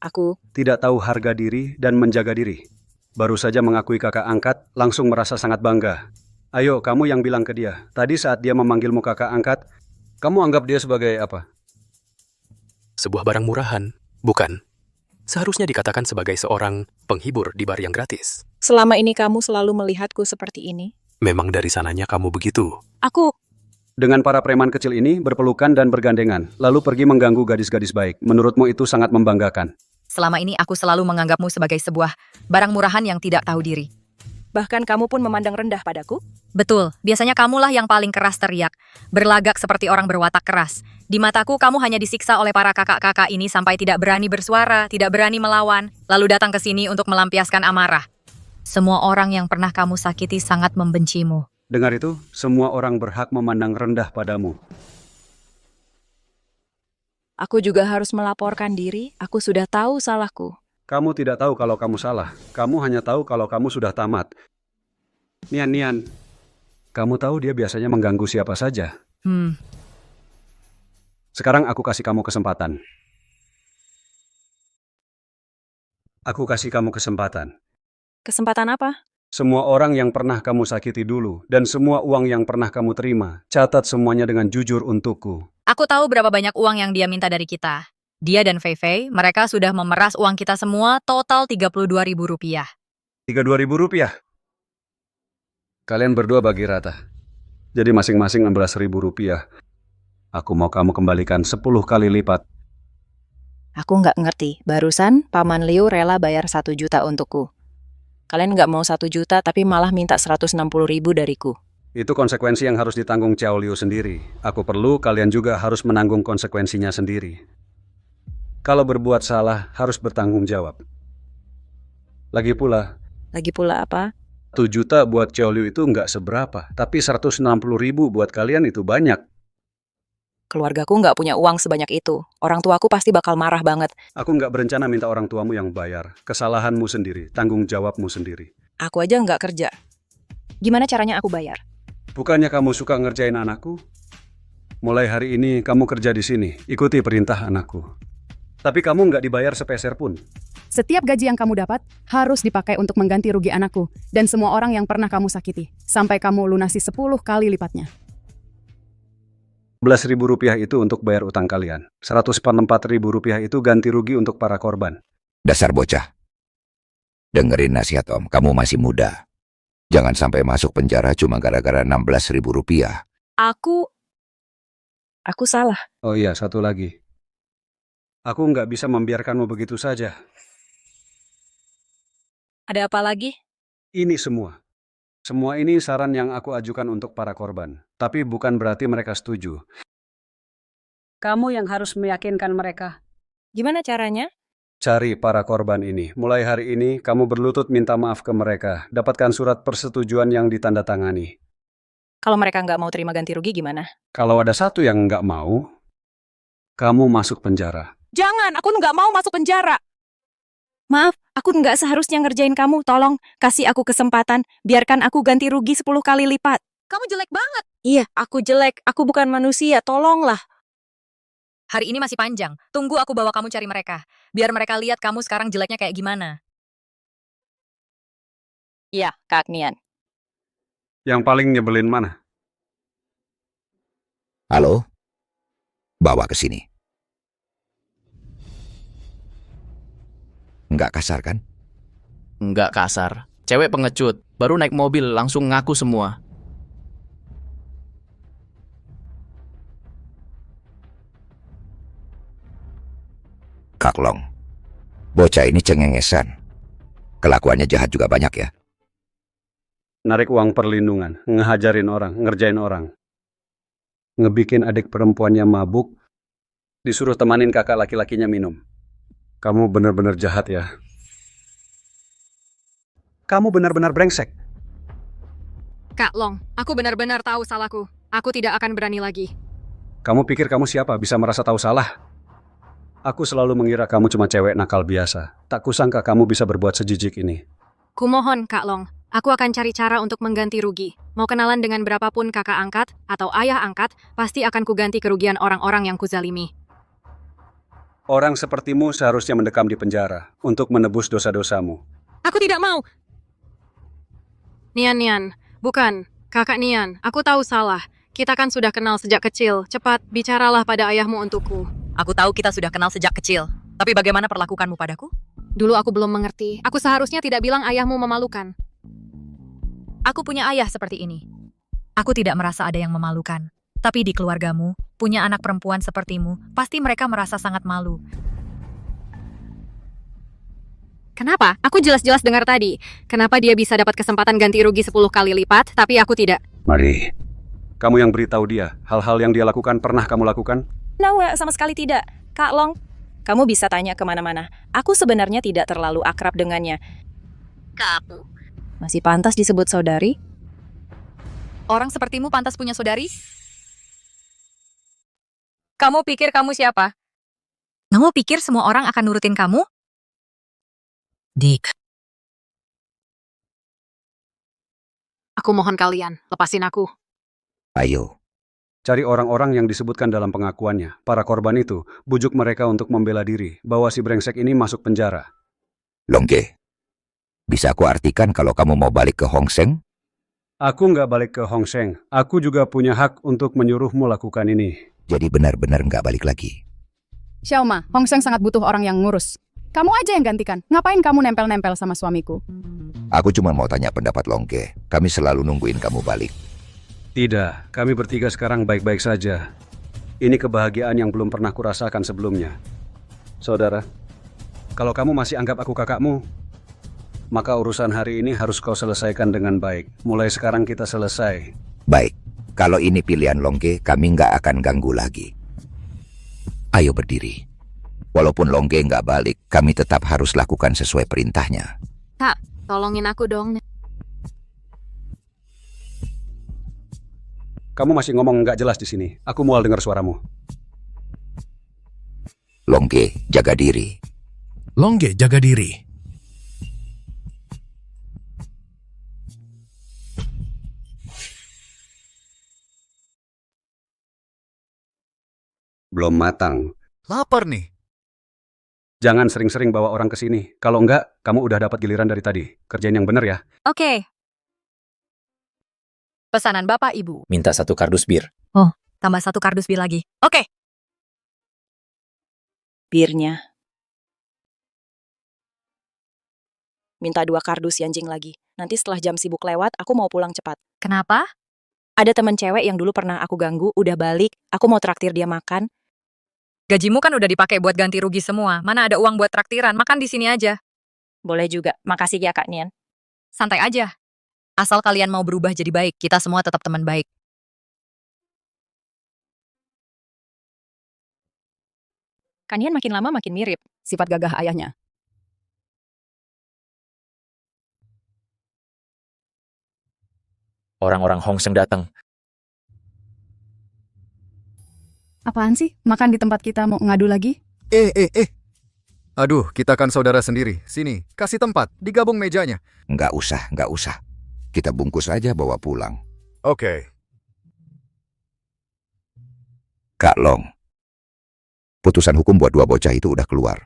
Aku Tidak tahu harga diri dan menjaga diri. Baru saja mengakui kakak angkat, langsung merasa sangat bangga. Ayo, kamu yang bilang ke dia. Tadi saat dia memanggilmu kakak angkat, kamu anggap dia sebagai apa? Sebuah barang murahan, bukan? Seharusnya dikatakan sebagai seorang penghibur di bar yang gratis. Selama ini kamu selalu melihatku seperti ini. Memang dari sananya kamu begitu. Aku Dengan para preman kecil ini berpelukan dan bergandengan, lalu pergi mengganggu gadis-gadis baik. Menurutmu itu sangat membanggakan. Selama ini aku selalu menganggapmu sebagai sebuah barang murahan yang tidak tahu diri. bahkan kamu pun memandang rendah padaku. Betul, biasanya kamulah yang paling keras teriak. Berlagak seperti orang berwatak keras. Di mataku kamu hanya disiksa oleh para kakak-kakak ini sampai tidak berani bersuara, tidak berani melawan, lalu datang ke sini untuk melampiaskan amarah. Semua orang yang pernah kamu sakiti sangat membencimu. Dengar itu, semua orang berhak memandang rendah padamu. Aku juga harus melaporkan diri, aku sudah tahu salahku. Kamu tidak tahu kalau kamu salah. Kamu hanya tahu kalau kamu sudah tamat. Nian, kamu tahu dia biasanya mengganggu siapa saja. Sekarang aku kasih kamu kesempatan. Aku kasih kamu kesempatan. Kesempatan apa? Semua orang yang pernah kamu sakiti dulu, dan semua uang yang pernah kamu terima, catat semuanya dengan jujur untukku. Aku tahu berapa banyak uang yang dia minta dari kita. Dia dan Fei Fei, mereka sudah memeras uang kita semua total Rp32.000. Rp32.000? Kalian berdua bagi rata. Jadi masing-masing Rp16.000. Aku mau kamu kembalikan 10 kali lipat. Aku nggak ngerti, barusan Paman Liu rela bayar 1 juta untukku. Kalian nggak mau 1 juta tapi malah minta 160.000 dariku. Itu konsekuensi yang harus ditanggung Xiao Liu sendiri. Aku perlu, kalian juga harus menanggung konsekuensinya sendiri. Kalau berbuat salah, harus bertanggung jawab. Lagi pula apa? 1 juta buat Xiao Liu itu nggak seberapa, tapi 160.000 buat kalian itu banyak. Keluargaku nggak punya uang sebanyak itu. Orang tuaku pasti bakal marah banget. Aku nggak berencana minta orang tuamu yang bayar. Kesalahanmu sendiri, tanggung jawabmu sendiri. Aku aja nggak kerja. Gimana caranya aku bayar? Bukannya kamu suka ngerjain anakku? Mulai hari ini kamu kerja di sini, ikuti perintah anakku. Tapi kamu nggak dibayar sepeser pun. Setiap gaji yang kamu dapat harus dipakai untuk mengganti rugi anakku dan semua orang yang pernah kamu sakiti. Sampai kamu lunasi 10 kali lipatnya. Rp11.000 itu untuk bayar utang kalian. Rp144.000 itu ganti rugi untuk para korban. Dasar bocah. Dengerin nasihat Om, kamu masih muda. Jangan sampai masuk penjara cuma gara-gara Rp16.000. Aku salah. Oh iya, satu lagi. Aku nggak bisa membiarkanmu begitu saja. Ada apa lagi? Ini semua. Semua ini saran yang aku ajukan untuk para korban. Tapi bukan berarti mereka setuju. Kamu yang harus meyakinkan mereka. Gimana caranya? Cari para korban ini. Mulai hari ini, kamu berlutut minta maaf ke mereka. Dapatkan surat persetujuan yang ditandatangani. Kalau mereka nggak mau terima ganti rugi gimana? Kalau ada satu yang nggak mau, kamu masuk penjara. Jangan, aku nggak mau masuk penjara. Maaf, aku nggak seharusnya ngerjain kamu. Tolong, kasih aku kesempatan. Biarkan aku ganti rugi 10 kali lipat. Kamu jelek banget. Iya, aku jelek. Aku bukan manusia. Tolonglah. Hari ini masih panjang. Tunggu aku bawa kamu cari mereka. Biar mereka lihat kamu sekarang jeleknya kayak gimana. Iya, Kak Nian. Yang paling nyebelin mana? Halo? Bawa ke sini. Nggak kasar kan? Nggak kasar. Cewek pengecut. Baru naik mobil langsung ngaku semua. Kak Long, bocah ini cengengesan. Kelakuannya jahat juga banyak ya. Narik uang perlindungan, ngehajarin orang, ngerjain orang. Ngebikin adik perempuannya mabuk, disuruh temanin kakak laki-lakinya minum. Kamu benar-benar jahat ya. Kamu benar-benar brengsek. Kak Long, aku benar-benar tahu salahku. Aku tidak akan berani lagi. Kamu pikir kamu siapa bisa merasa tahu salah? Aku selalu mengira kamu cuma cewek nakal biasa. Tak kusangka kamu bisa berbuat sejijik ini. Kumohon, Kak Long. Aku akan cari cara untuk mengganti rugi. Mau kenalan dengan berapapun kakak angkat atau ayah angkat, pasti akan kuganti kerugian orang-orang yang kuzalimi. Orang sepertimu seharusnya mendekam di penjara untuk menebus dosa-dosamu. Aku tidak mau. Nian, bukan. Kakak Nian, aku tahu salah. Kita kan sudah kenal sejak kecil. Cepat, bicaralah pada ayahmu untukku. Aku tahu kita sudah kenal sejak kecil. Tapi bagaimana perlakukanmu padaku? Dulu aku belum mengerti. Aku seharusnya tidak bilang ayahmu memalukan. Aku punya ayah seperti ini. Aku tidak merasa ada yang memalukan. Tapi di keluargamu, punya anak perempuan sepertimu, pasti mereka merasa sangat malu. Kenapa? Aku jelas-jelas dengar tadi. Kenapa dia bisa dapat kesempatan ganti rugi 10 kali lipat, tapi aku tidak? Mari. Kamu yang beritahu dia, hal-hal yang dia lakukan pernah kamu lakukan? Sama sekali tidak. Kak Long, kamu bisa tanya kemana-mana. Aku sebenarnya tidak terlalu akrab dengannya. Kamu. Masih pantas disebut saudari? Orang sepertimu pantas punya saudari? Kamu pikir kamu siapa? Kamu pikir semua orang akan nurutin kamu? Dick. Aku mohon kalian, lepasin aku. Ayo. Cari orang-orang yang disebutkan dalam pengakuannya. Para korban itu, bujuk mereka untuk membela diri, bahwa si brengsek ini masuk penjara. Longge, bisa aku artikan kalau kamu mau balik ke Hong Seng? Aku nggak balik ke Hong Seng. Aku juga punya hak untuk menyuruhmu lakukan ini. Jadi benar-benar nggak balik lagi. Xiaoma, Hong Seng sangat butuh orang yang ngurus. Kamu aja yang gantikan. Ngapain kamu nempel-nempel sama suamiku? Aku cuma mau tanya pendapat Longge. Kami selalu nungguin kamu balik. Tidak, kami bertiga sekarang baik-baik saja. Ini kebahagiaan yang belum pernah kurasakan sebelumnya. Saudara, kalau kamu masih anggap aku kakakmu, maka urusan hari ini harus kau selesaikan dengan baik. Mulai sekarang kita selesai. Baik, kalau ini pilihan Longge, kami nggak akan ganggu lagi. Ayo berdiri. Walaupun Longge nggak balik, kami tetap harus lakukan sesuai perintahnya. Kak, tolongin aku dong. Kamu masih ngomong nggak jelas di sini. Aku mual dengar suaramu. Longge, jaga diri. Longge, jaga diri. Belum matang. Lapar nih. Jangan sering-sering bawa orang ke sini. Kalau enggak, kamu udah dapat giliran dari tadi. Kerjain yang bener ya. Oke. Pesanan Bapak Ibu. Minta 1 kardus bir. Oh, tambah 1 kardus bir lagi. Oke. Birnya. Minta 2 kardus yanjing lagi. Nanti setelah jam sibuk lewat, aku mau pulang cepat. Kenapa? Ada teman cewek yang dulu pernah aku ganggu, udah balik. Aku mau traktir dia makan. Gajimu kan udah dipakai buat ganti rugi semua. Mana ada uang buat traktiran? Makan di sini aja. Boleh juga. Makasih ya Kak Nian. Santai aja. Asal kalian mau berubah jadi baik, kita semua tetap teman baik. Kak Nian makin lama makin mirip sifat gagah ayahnya. Orang-orang Hong Seng datang. Apaan sih? Makan di tempat kita mau ngadu lagi? Aduh, kita kan saudara sendiri. Sini, kasih tempat, digabung mejanya. Nggak usah. Kita bungkus aja bawa pulang. Oke. Kak Long, Putusan hukum buat dua bocah itu udah keluar.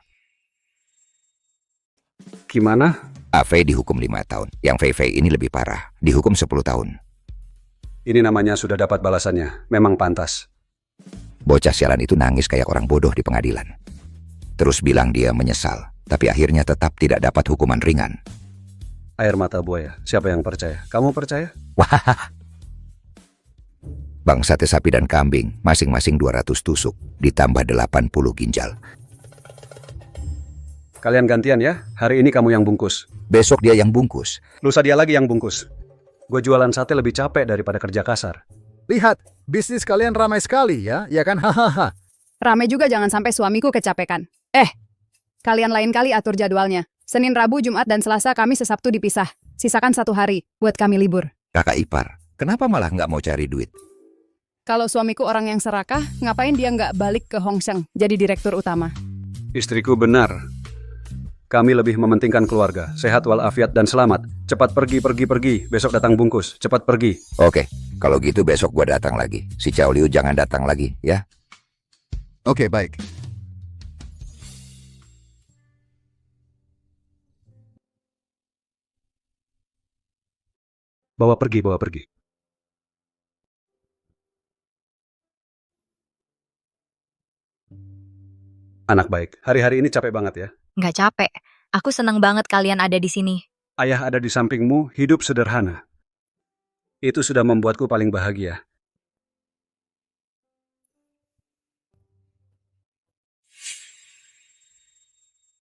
Gimana? AV dihukum 5 tahun. Yang Fei ini lebih parah. Dihukum 10 tahun. Ini namanya sudah dapat balasannya. Memang pantas. Bocah sialan itu nangis kayak orang bodoh di pengadilan. Terus bilang dia menyesal. Tapi akhirnya tetap tidak dapat hukuman ringan. Air mata buaya. Siapa yang percaya? Kamu percaya? Wah. Bang sate sapi dan kambing, masing-masing 200 tusuk. Ditambah 80 ginjal. Kalian gantian ya. Hari ini kamu yang bungkus. Besok dia yang bungkus. Lusa dia lagi yang bungkus. Gue jualan sate lebih capek daripada kerja kasar. Lihat, bisnis kalian ramai sekali ya kan? Hahaha. Rame juga jangan sampai suamiku kecapekan. Kalian lain kali atur jadwalnya. Senin, Rabu, Jumat, dan Selasa, Kamis, Sabtu dipisah. Sisakan 1 hari buat kami libur. Kakak ipar, kenapa malah nggak mau cari duit? Kalau suamiku orang yang serakah, ngapain dia nggak balik ke Hongsheng jadi direktur utama? Istriku benar. Kami lebih mementingkan keluarga. Sehat walafiat dan selamat. Cepat pergi. Besok datang bungkus. Cepat pergi. Oke, kalau gitu besok gua datang lagi. Si Cao Liu jangan datang lagi, ya? Oke, baik. Bawa pergi. Anak baik. Hari-hari ini capek banget ya. Nggak capek. Aku senang banget kalian ada di sini. Ayah ada di sampingmu, hidup sederhana. Itu sudah membuatku paling bahagia.